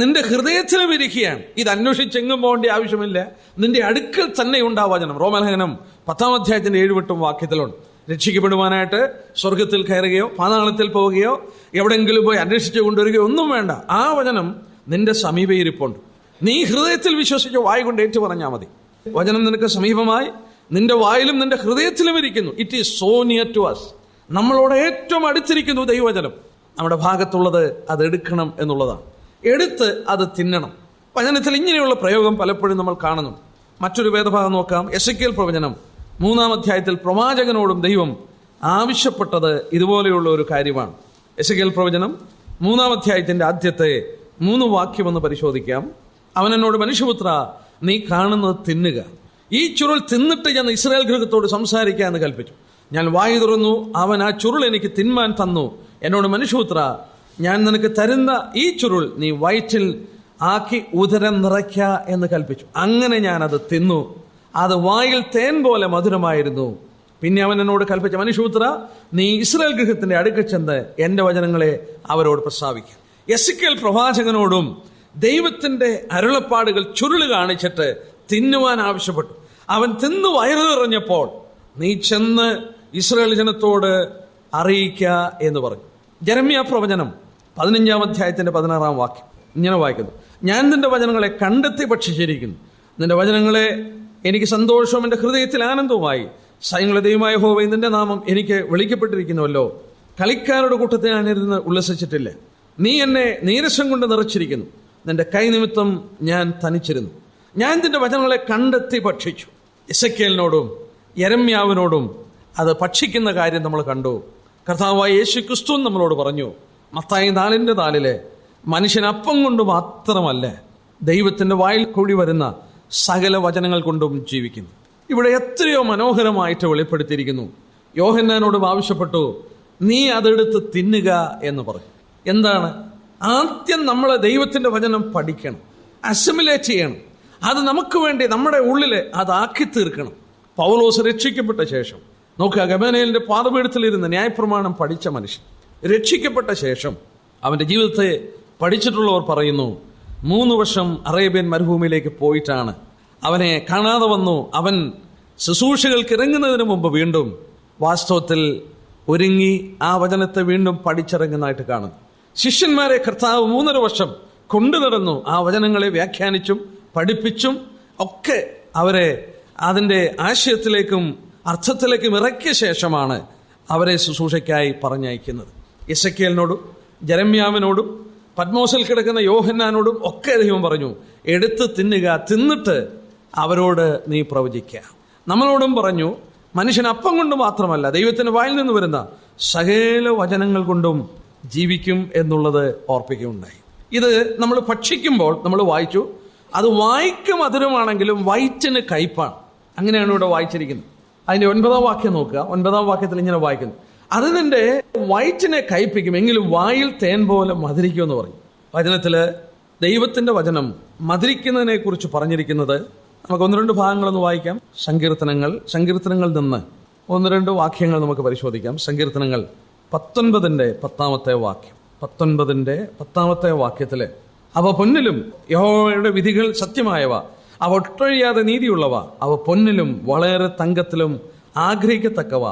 നിന്റെ ഹൃദയത്തിലും ഇരിക്കുകയാണ്. ഇത് അന്വേഷിച്ചെങ്ങും പോകേണ്ട ആവശ്യമില്ല, നിന്റെ അടുക്കൽ തന്നെ ഉണ്ടാ വചനം. റോമാലേഖനം 10-ാം അധ്യായത്തിന്റെ 7-8 വാക്യത്തിലുണ്ട്. രക്ഷിക്കപ്പെടുവാനായിട്ട് സ്വർഗത്തിൽ കയറുകയോ പാതാളത്തിൽ പോവുകയോ എവിടെയെങ്കിലും പോയി അന്വേഷിച്ചു കൊണ്ടുവരികയോ ഒന്നും വേണ്ട. ആ വചനം നിന്റെ സമീപം ഇരിപ്പുണ്ട്. നീ ഹൃദയത്തിൽ വിശ്വസിച്ച് വായ കൊണ്ട് ഏറ്റു പറഞ്ഞാൽ മതി. വചനം നിനക്ക് സമീപമായി നിന്റെ വായിലും നിന്റെ ഹൃദയത്തിലും ഇരിക്കുന്നു. It is so near to us. നമ്മളോട് ഏറ്റവും അടുത്തിരിക്കുന്നു ദൈവവചനം. നമ്മുടെ ഭാഗത്തുള്ളത് അത് എടുക്കണം എന്നുള്ളതാണ്. എടുത്ത് അത് തിന്നണം. വചനത്തിൽ ഇങ്ങനെയുള്ള പ്രയോഗം പലപ്പോഴും നമ്മൾ കാണുന്നു. മറ്റൊരു വേദഭാഗം നോക്കാം. എസെക്കിയേൽ പ്രവചനം 3-ാം അധ്യായത്തിൽ പ്രവാചകനോടും ദൈവം ആവശ്യപ്പെട്ടത് ഇതുപോലെയുള്ള ഒരു കാര്യമാണ്. എസെക്കിയേൽ പ്രവചനം 3-ാം അധ്യായത്തിന്റെ ആദ്യത്തെ 3 വാക്യം ഒന്ന് പരിശോധിക്കാം. അവൻ എന്നോട്, മനുഷ്യപുത്ര, നീ കാണുന്നത് തിന്നുക. ഈ ചുരുൾ തിന്നിട്ട് ഞാൻ ഇസ്രായേൽ ഗൃഹത്തോട് സംസാരിക്കുക എന്ന് കൽപ്പിച്ചു. ഞാൻ വായു തുറന്നു, അവൻ ആ ചുരുൾ എനിക്ക് തിന്മാൻ തന്നു. എന്നോട്, മനുഷ്യപുത്ര, ഞാൻ നിനക്ക് തരുന്ന ഈ ചുരുൾ നീ വയറ്റിൽ ആക്കി ഉദരം നിറയ്ക്ക എന്ന് കൽപ്പിച്ചു. അങ്ങനെ ഞാൻ അത് തിന്നു. അത് വായിൽ തേൻ പോലെ മധുരമായിരുന്നു. പിന്നെ അവൻ എന്നോട് കൽപ്പിച്ച, മനുഷ്യപുത്ര, നീ ഇസ്രായേൽ ഗൃഹത്തിന്റെ അടുക്കൽ ചെന്ന് എന്റെ വചനങ്ങളെ അവരോട് പ്രസ്താവിക്കുക. എസെക്കിയേൽ പ്രവാചകനോടും ദൈവത്തിന്റെ അരുളപ്പാടുകൾ ചുരുള് കാണിച്ചിട്ട് തിന്നുവാൻ ആവശ്യപ്പെട്ടു. അവൻ തിന്നു വയറു നിറഞ്ഞപ്പോൾ നീ ചെന്ന് ഇസ്രായേൽ ജനത്തോട് അറിയിക്ക എന്ന് പറഞ്ഞു. യെരമ്യാ പ്രവചനം 15-ാം അധ്യായത്തിന്റെ 16-ാം വാക്യം ഇങ്ങനെ വായിക്കുന്നു, ഞാൻ നിന്റെ വചനങ്ങളെ കണ്ടെത്തി ഭക്ഷിച്ചിരിക്കുന്നു. നിന്റെ വചനങ്ങളെ എനിക്ക് സന്തോഷവും എന്റെ ഹൃദയത്തിൽ ആനന്ദവുമായി. സൈന്യങ്ങളുടെ ദൈവമായ യഹോവേ, നിന്റെ നാമം എനിക്ക് വിളിക്കപ്പെട്ടിരിക്കുന്നുവല്ലോ. കളിക്കാരുടെ കൂട്ടത്തിൽ ഞാൻ ഇരുന്ന് ഉല്ലസിച്ചിട്ടില്ല. നീ എന്നെ നീരസം കൊണ്ട് നിറച്ചിരിക്കുന്നു. നിന്റെ കൈനിമിത്തം ഞാൻ തനിച്ചിരുന്നു. ഞാൻ നിന്റെ വചനങ്ങളെ കണ്ടെത്തി ഭക്ഷിച്ചു. എസെക്കിയേലിനോടും യെരമ്യാവിനോടും അത് ഭക്ഷിക്കുന്ന കാര്യം നമ്മൾ കണ്ടു. കർത്താവായ യേശു ക്രിസ്തു നമ്മളോട് പറഞ്ഞു, മത്തായി 4:4, മനുഷ്യൻ അപ്പം കൊണ്ട് മാത്രമല്ല ദൈവത്തിന്റെ വായിൽ കൂടി വരുന്ന സകല വചനങ്ങൾ കൊണ്ടും ജീവിക്കുന്നു. ഇവിടെ എത്രയോ മനോഹരമായിട്ട് വെളിപ്പെടുത്തിയിരിക്കുന്നു. യോഹന്നാനോടും ആവശ്യപ്പെട്ടു, നീ അതെടുത്ത് തിന്നുക എന്ന് പറഞ്ഞു. എന്താണ്? ആദ്യം നമ്മൾ ദൈവത്തിന്റെ വചനം പഠിക്കണം, അസിമിലേറ്റ് ചെയ്യണം. അത് നമുക്ക് വേണ്ടി നമ്മുടെ ഉള്ളിൽ അതാക്കി തീർക്കണം. പൗലോസ് രക്ഷിക്കപ്പെട്ട ശേഷം നോക്കുക, ഗമനേലിന്റെ പാദപീഠത്തിലിരുന്ന് ന്യായപ്രമാണം പഠിച്ച മനുഷ്യൻ രക്ഷിക്കപ്പെട്ട ശേഷം അവന്റെ ജീവിതത്തെ പഠിച്ചിട്ടുള്ളവർ പറയുന്നു, 3 വർഷം അറേബ്യൻ മരുഭൂമിയിലേക്ക് പോയിട്ടാണ് അവനെ കാണാതെ വന്നു. അവൻ ശുശ്രൂഷകൾക്ക് ഇറങ്ങുന്നതിന് മുമ്പ് വീണ്ടും വാസ്തവത്തിൽ ഒരുങ്ങി ആ വചനത്തെ വീണ്ടും പഠിച്ചിറങ്ങുന്നതായിട്ട് കാണുന്നു. ശിഷ്യന്മാരെ കർത്താവ് 3.5 വർഷം കൊണ്ടു നടന്നു. ആ വചനങ്ങളെ വ്യാഖ്യാനിച്ചും പഠിപ്പിച്ചും ഒക്കെ അവരെ അതിൻ്റെ ആശയത്തിലേക്കും അർത്ഥത്തിലേക്കും ഇറക്കിയ ശേഷമാണ് അവരെ ശുശ്രൂഷയ്ക്കായി പറഞ്ഞയക്കുന്നത്. എസെക്കിയേലിനോടും യെരമ്യാവിനോടും പത്മോസിൽ കിടക്കുന്ന യോഹന്നാനോടും ഒക്കെ ദൈവം പറഞ്ഞു, എടുത്ത് തിന്നുക, തിന്നിട്ട് അവരോട് നീ പ്രവചിക്കുക. നമ്മളോടും പറഞ്ഞു, മനുഷ്യൻ അപ്പം കൊണ്ട് മാത്രമല്ല ദൈവത്തിന്റെ വായിൽ നിന്ന് വരുന്ന സകല വചനങ്ങൾ കൊണ്ടും ജീവിക്കും എന്നുള്ളത് ഓർപ്പിക്കുകയുണ്ടായി. ഇത് നമ്മൾ ഭക്ഷിക്കുമ്പോൾ നമ്മൾ വായിച്ചു, അത് വായിക്ക് മധുരമാണെങ്കിലും വയറ്റിന് കയ്പാണ്. അങ്ങനെയാണ് ഇവിടെ വായിച്ചിരിക്കുന്നത്. അതിന്റെ 9-ാം വാക്യം നോക്കുക. 9-ാം വാക്യത്തിൽ ഇങ്ങനെ വായിക്കുന്നു, അത് നിന്റെ വയറ്റിനെ കയ്പിക്കും, എങ്കിലും വായിൽ തേൻ പോലെ മധുരിക്കുമെന്ന് പറഞ്ഞു. വചനത്തില് ദൈവത്തിന്റെ വചനം മധുരിക്കുന്നതിനെ കുറിച്ച് പറഞ്ഞിരിക്കുന്നത് നമുക്ക് 1-2 ഭാഗങ്ങളൊന്ന് വായിക്കാം. സങ്കീർത്തനങ്ങളിൽ നിന്ന് 1-2 വാക്യങ്ങൾ നമുക്ക് പരിശോധിക്കാം. സങ്കീർത്തനങ്ങൾ 19-ന്റെ 10-ാമത്തെ വാക്യം. 19-ന്റെ 10-ാമത്തെ വാക്യത്തില്, അവ പൊന്നിലും യഹോവയുടെ വിധികൾ സത്യമായവ, അവ ഒട്ടൊഴിയാതെ നീതിയുള്ളവ, അവ പൊന്നിലും വളരെ തങ്കത്തിലും ആഗ്രഹിക്കത്തക്കവ,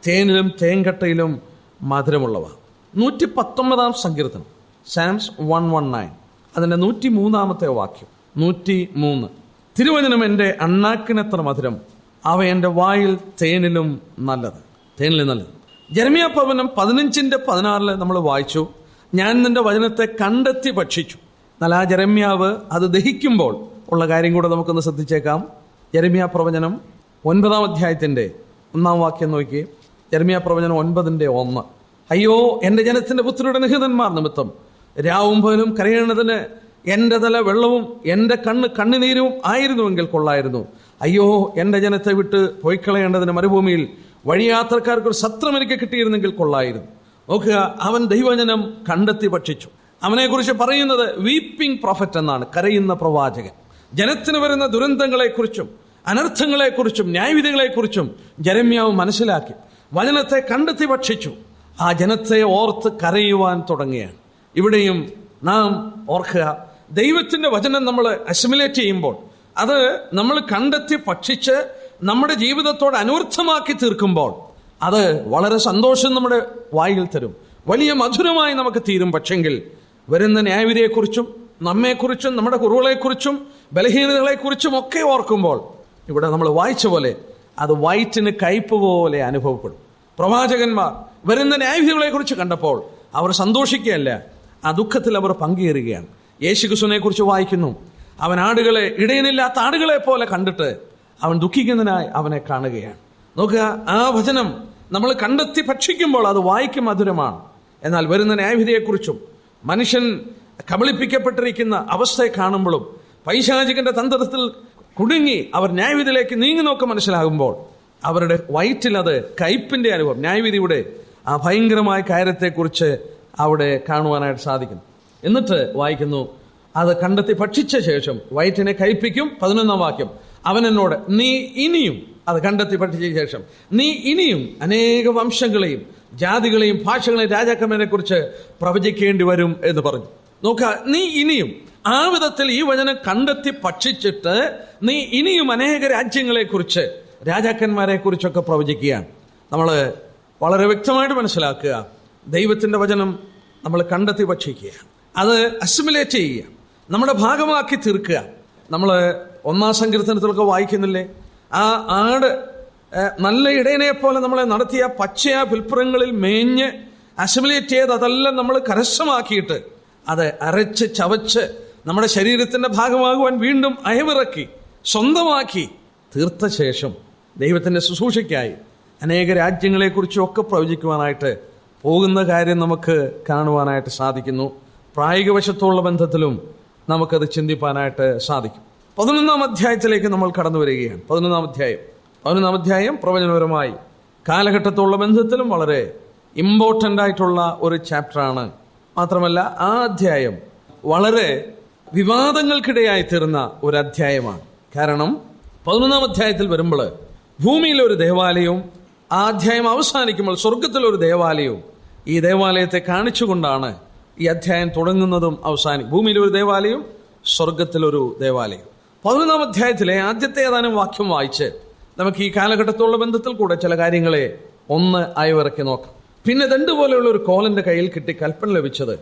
തേനിലും തേൻകട്ടയിലും മധുരമുള്ളവ. 119-ാം സങ്കീർത്തനം, സാംസ് 119, അതിന്റെ 103-ാമത്തെ വാക്യം. 103, തിരുവചനം എൻ്റെ അണ്ണാക്കിനത്ര മധുരം, അവ എൻ്റെ വായിൽ തേനിലും നല്ലത്. യെരമ്യാ പ്രവചനം 15-ന്റെ 16 നമ്മൾ വായിച്ചു, ഞാൻ നിന്റെ വചനത്തെ കണ്ടെത്തി ഭക്ഷിച്ചു. എന്നാൽ ആ യെരമ്യാവ് അത് ദഹിക്കുമ്പോൾ ഉള്ള കാര്യം കൂടെ നമുക്കൊന്ന് ശ്രദ്ധിച്ചേക്കാം. യെരമ്യാ പ്രവചനം 9-ാം അധ്യായത്തിന്റെ 1-ാം വാക്യം നോക്കി. യെരമ്യാ പ്രവചനം 9:1, അയ്യോ എൻ്റെ ജനത്തിന്റെ പുത്രരുടെ നിഹിതന്മാർ നിമിത്തം രാവും പകലും കരയേണ്ടതിന് എൻ്റെ തല വെള്ളവും എൻ്റെ കണ്ണ് കണ്ണുനീരും ആയിരുന്നുവെങ്കിൽ കൊള്ളായിരുന്നു. അയ്യോ എൻ്റെ ജനത്തെ വിട്ട് പോയിക്കളയേണ്ടതിന് മരുഭൂമിയിൽ വഴിയാത്രക്കാർക്ക് ഒരു സത്രം എനിക്ക് കിട്ടിയിരുന്നെങ്കിൽ കൊള്ളായിരുന്നു. നോക്കുക, അവൻ ദൈവവചനം കണ്ടെത്തി ഭക്ഷിച്ചു. അവനെ കുറിച്ച് പറയുന്നത് വീപ്പിംഗ് പ്രൊഫറ്റ് എന്നാണ്, കരയുന്ന പ്രവാചകൻ. ജനത്തിന് വരുന്ന ദുരന്തങ്ങളെക്കുറിച്ചും അനർത്ഥങ്ങളെക്കുറിച്ചും ന്യായവിധികളെക്കുറിച്ചും ജെരമ്യാവ് മനസ്സിലാക്കി. വചനത്തെ കണ്ടെത്തി ഭക്ഷിച്ചു. ആ ജനത്തെ ഓർത്ത് കരയുവാൻ തുടങ്ങുകയാണ്. ഇവിടെയും നാം ഓർക്കുക, ദൈവത്തിന്റെ വചനം നമ്മൾ അസിമിലേറ്റ് ചെയ്യുമ്പോൾ, അത് നമ്മൾ കണ്ടെത്തി ഭക്ഷിച്ച് നമ്മുടെ ജീവിതത്തോട് അനൂർത്ഥമാക്കി തീർക്കുമ്പോൾ അത് വളരെ സന്തോഷം നമ്മുടെ വായിൽ തരും, വലിയ മധുരമായി നമുക്ക് തീരും. പക്ഷെങ്കിൽ വരുന്ന ന്യായവിധിയെക്കുറിച്ചും നമ്മെക്കുറിച്ചും നമ്മുടെ കുറവുകളെക്കുറിച്ചും ബലഹീനതകളെക്കുറിച്ചും ഒക്കെ ഓർക്കുമ്പോൾ ഇവിടെ നമ്മൾ വായിച്ച പോലെ അത് വയറ്റിന് കയ്പ് പോലെ അനുഭവപ്പെടും. പ്രവാചകന്മാർ വരുന്ന ന്യായവിധികളെ കുറിച്ച് കണ്ടപ്പോൾ അവർ സന്തോഷിക്കുകയല്ല, ആ ദുഃഖത്തിൽ അവർ പങ്കുചേരുകയാണ്. യേശുക്രിസ്തുവിനെ കുറിച്ച് വായിക്കുന്നു, അവൻ ആടുകളെ ഇടയനില്ലാത്ത ആടുകളെ പോലെ കണ്ടിട്ട് അവൻ ദുഃഖിക്കുന്നതിനായി അവനെ കാണുകയാണ്. നോക്കുക, ആ വചനം നമ്മൾ കണ്ടെത്തി ഭക്ഷിക്കുമ്പോൾ അത് വായിക്കും മധുരമാണ്. എന്നാൽ വരുന്ന ന്യായവിധിയെക്കുറിച്ചും മനുഷ്യൻ കബളിപ്പിക്കപ്പെട്ടിരിക്കുന്ന അവസ്ഥയെ കാണുമ്പോഴും പൈശാചികന്റെ തന്ത്രത്തിൽ കുടുങ്ങി അവർ ന്യായവിധിയിലേക്ക് നീങ്ങുന്നൊക്കെ മനസ്സിലാകുമ്പോൾ അവരുടെ വയറ്റിൽ അത് കയ്പിന്റെ അനുഭവം, ന്യായവിധിയുടെ ആ ഭയങ്കരമായ കാര്യത്തെക്കുറിച്ച് അവിടെ കാണുവാനായിട്ട് സാധിക്കുന്നു. എന്നിട്ട് വായിക്കുന്നു, അത് കണ്ടെത്തി ഭക്ഷിച്ച ശേഷം വയറ്റിനെ കയ്പിക്കും. 11-ാം വാക്യം, അവൻ എന്നോട്, നീ ഇനിയും, അത് കണ്ടെത്തി ഭക്ഷിച്ച ശേഷം നീ ഇനിയും അനേക വംശങ്ങളെയും ജാതികളെയും ഭാഷകളെയും രാജാക്കന്മാരെ കുറിച്ച് പ്രവചിക്കേണ്ടി വരും എന്ന് പറഞ്ഞു. നോക്കുക, നീ ഇനിയും, ആ വിധത്തിൽ ഈ വചനം കണ്ടെത്തി ഭക്ഷിച്ചിട്ട് നീ ഇനിയും അനേക രാജ്യങ്ങളെ കുറിച്ച് രാജാക്കന്മാരെ കുറിച്ചൊക്കെ പ്രവചിക്കുകയാണ്. നമ്മൾ വളരെ വ്യക്തമായിട്ട് മനസ്സിലാക്കുക, ദൈവത്തിന്റെ വചനം നമ്മൾ കണ്ടെത്തി ഭക്ഷിക്കുക, അത് അസിമിലേറ്റ് ചെയ്യുക, നമ്മുടെ ഭാഗമാക്കി തീർക്കുക. നമ്മൾ 1-ാം സങ്കീർത്തനത്തിലൊക്കെ വായിക്കുന്നില്ലേ, ആ ആട് നല്ല ഇടയനെ പോലെ നമ്മളെ നടത്തിയ പച്ചയാ പുൽപ്പുറങ്ങളിൽ മേഞ്ഞ് അസിമിലേറ്റ് ചെയ്ത് അതെല്ലാം നമ്മൾ കരസ്ഥമാക്കിയിട്ട് അത് അരച്ച് ചവച്ച് നമ്മുടെ ശരീരത്തിന്റെ ഭാഗമാകുവാൻ വീണ്ടും അയവിറക്കി സ്വന്തമാക്കി തീർത്ത ശേഷം ദൈവത്തിന്റെ ശുശ്രൂഷയ്ക്കായി അനേക രാജ്യങ്ങളെക്കുറിച്ചും ഒക്കെ പ്രവചിക്കുവാനായിട്ട് പോകുന്ന കാര്യം നമുക്ക് കാണുവാനായിട്ട് സാധിക്കുന്നു. പ്രായോഗിക വശത്തുള്ള ബന്ധത്തിലും നമുക്കത് ചിന്തിപ്പാനായിട്ട് സാധിക്കും. 11-ാം അധ്യായത്തിലേക്ക് നമ്മൾ കടന്നു വരികയാണ്. 11-ാം അധ്യായം പ്രവചനപരമായി കാലഘട്ടത്തുള്ള ബന്ധത്തിലും വളരെ ഇമ്പോർട്ടൻ്റ് ആയിട്ടുള്ള ഒരു ചാപ്റ്ററാണ്. മാത്രമല്ല ആ അധ്യായം വളരെ വിവാദങ്ങൾക്കിടയായി തീർന്ന ഒരു അധ്യായമാണ്. കാരണം 11-ാം അധ്യായത്തിൽ വരുമ്പോൾ ഭൂമിയിലെ ഒരു ദേവാലയവും ആ അധ്യായം അവസാനിക്കുമ്പോൾ സ്വർഗത്തിലൊരു ദേവാലയവും, ഈ ദേവാലയത്തെ കാണിച്ചുകൊണ്ടാണ് ഈ അധ്യായം തുടങ്ങുന്നതും അവസാനിക്കും. ഭൂമിയിലെ ഒരു ദേവാലയവും സ്വർഗത്തിലൊരു ദേവാലയം. 11-ാം അധ്യായത്തിലെ ആദ്യത്തെ ഏതാനും വാക്യം വായിച്ച് നമുക്ക് ഈ കാലഘട്ടത്തോടുള്ള ബന്ധത്തിൽ കൂടെ ചില കാര്യങ്ങളെ ഒന്ന് അയവിറക്കി നോക്കാം. പിന്നെ ദണ്ടുപോലെയുള്ള ഒരു കോലന്റെ കയ്യിൽ കിട്ടി കൽപ്പന ലഭിച്ചത്,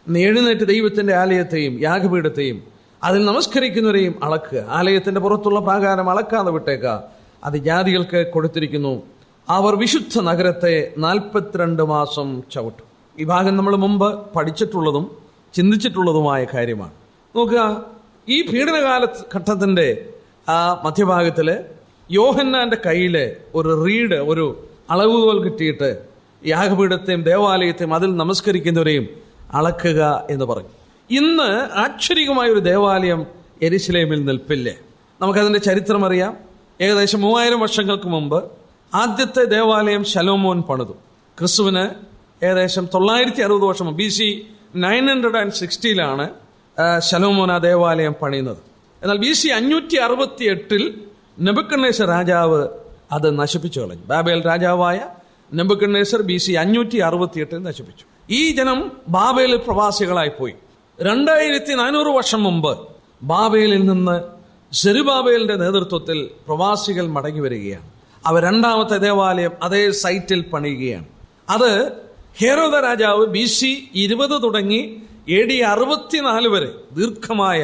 നീ എഴുന്നേറ്റ് ദൈവത്തിന്റെ ആലയത്തെയും യാഗപീഠത്തെയും അതിൽ നമസ്കരിക്കുന്നവരെയും അളക്കുക. ആലയത്തിന്റെ പുറത്തുള്ള പ്രാകാരം അളക്കാതെ വിട്ടേക്ക, അത് ജാതികൾക്ക് കൊടുത്തിരിക്കുന്നു. അവർ വിശുദ്ധ നഗരത്തെ 42 മാസം ചവിട്ടും. ഈ ഭാഗം നമ്മൾ മുമ്പ് പഠിച്ചിട്ടുള്ളതും ചിന്തിച്ചിട്ടുള്ളതുമായ കാര്യമാണ്. നോക്കുക, ഈ പീഡനകാലഘട്ടത്തിന്റെ ആ മധ്യഭാഗത്തില് യോഹന്നാന്റെ കയ്യില് ഒരു റീഡ്, ഒരു അളവുകോൽ കിട്ടിയിട്ട് യാഗപീഠത്തെയും ദേവാലയത്തെയും അതിൽ നമസ്കരിക്കുന്നവരെയും അളക്കുക എന്ന് പറഞ്ഞു. ഇന്ന് ആശ്ചര്യമായ ഒരു ദേവാലയം യെരുശലേമിൽ നിൽപ്പില്ലേ. നമുക്കതിന്റെ ചരിത്രം അറിയാം. ഏകദേശം 3000 വർഷങ്ങൾക്ക് മുമ്പ് ആദ്യത്തെ ദേവാലയം ശലോമോൻ പണിതു. ക്രിസ്തുവിന് ഏകദേശം 960 വർഷം BC 960 ശലോമോൻ ആ ദേവാലയം പണിയുന്നത്. എന്നാൽ BC 568 നെബൂഖദ്നേസർ രാജാവ് അത് നശിപ്പിച്ചു കളഞ്ഞു. ബാബേൽ രാജാവായ നെബൂഖദ്നേസർ BC 568 നശിപ്പിച്ചു. ഈ ജനം ബാബേലിൽ പ്രവാസികളായി പോയി. 2400 വർഷം മുമ്പ് ബാബേലിൽ നിന്ന് സെരുബാബേലിന്റെ നേതൃത്വത്തിൽ പ്രവാസികൾ മടങ്ങി വരികയാണ്. അവർ രണ്ടാമത്തെ ദേവാലയം അതേ സൈറ്റിൽ പണിയുകയാണ്. അത് ഹെരോദ രാജാവ് BC 20 തുടങ്ങി AD 64 വരെ ദീർഘമായ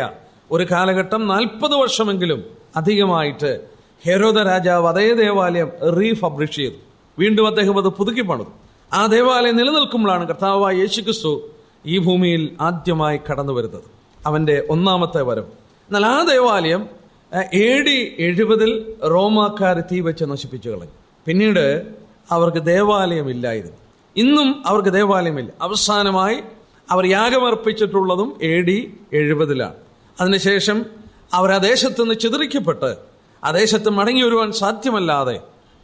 ഒരു കാലഘട്ടം, 40 വർഷമെങ്കിലും അധികമായിട്ട് ഹെരോദ രാജാവ് അതേ ദേവാലയം റീഫബ്രിഷ് ചെയ്തു. വീണ്ടും അദ്ദേഹം അത് പുതുക്കി പണിതു. ആ ദേവാലയം നിലനിൽക്കുമ്പോഴാണ് കർത്താവായ യേശുക്രിസ്തു ഈ ഭൂമിയിൽ ആദ്യമായി കടന്നു വരുന്നത്, അവന്റെ 1ാമത്തെ വരവ്. എന്നാൽ ആ ദേവാലയം AD 70 റോമാക്കാർ തീ വെച്ച് നശിപ്പിച്ചു കളഞ്ഞു. പിന്നീട് അവർക്ക് ദേവാലയം ഇല്ലായിരുന്നു. ഇന്നും അവർക്ക് ദേവാലയമില്ല. അവസാനമായി അവർ യാഗമർപ്പിച്ചിട്ടുള്ളതും AD 70. അതിനുശേഷം അവർ ആ ദേശത്ത് നിന്ന് ചിതറിക്കപ്പെട്ട് ആ ദേശത്ത് മടങ്ങി വരുവാൻ സാധ്യമല്ലാതെ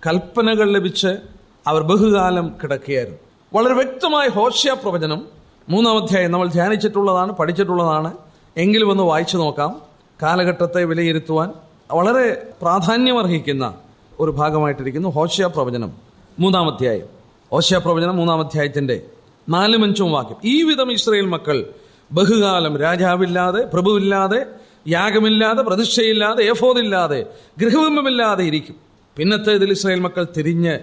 കൽപ്പനകൾ ലഭിച്ച് അവർ ബഹുകാലം കിടക്കുകയായിരുന്നു. വളരെ വ്യക്തമായ ഹോശയ പ്രവചനം 3-ാം അധ്യായം നമ്മൾ ധ്യാനിച്ചിട്ടുള്ളതാണ്, പഠിച്ചിട്ടുള്ളതാണ്. എങ്കിലും ഒന്ന് വായിച്ചു നോക്കാം. കാലഘട്ടത്തെ വിലയിരുത്തുവാൻ വളരെ പ്രാധാന്യമർഹിക്കുന്ന ഒരു ഭാഗമായിട്ടിരിക്കുന്നു ഹോശേയ പ്രവചനം 3-ാം അധ്യായം. ഹോശേയ പ്രവചനം 3-ാം അധ്യായത്തിന്റെ 4-5 വാക്യം. ഈ വിധം ഇസ്രായേൽ മക്കൾ ബഹുകാലം രാജാവില്ലാതെ, പ്രഭുവില്ലാതെ, യാഗമില്ലാതെ, പ്രതിഷ്ഠയില്ലാതെ, ഏഫോദില്ലാതെ, ഗൃഹബിംബമില്ലാതെ ഇരിക്കും. പിന്നത്തേതിൽ ഇസ്രായേൽ മക്കൾ തിരിഞ്ഞ്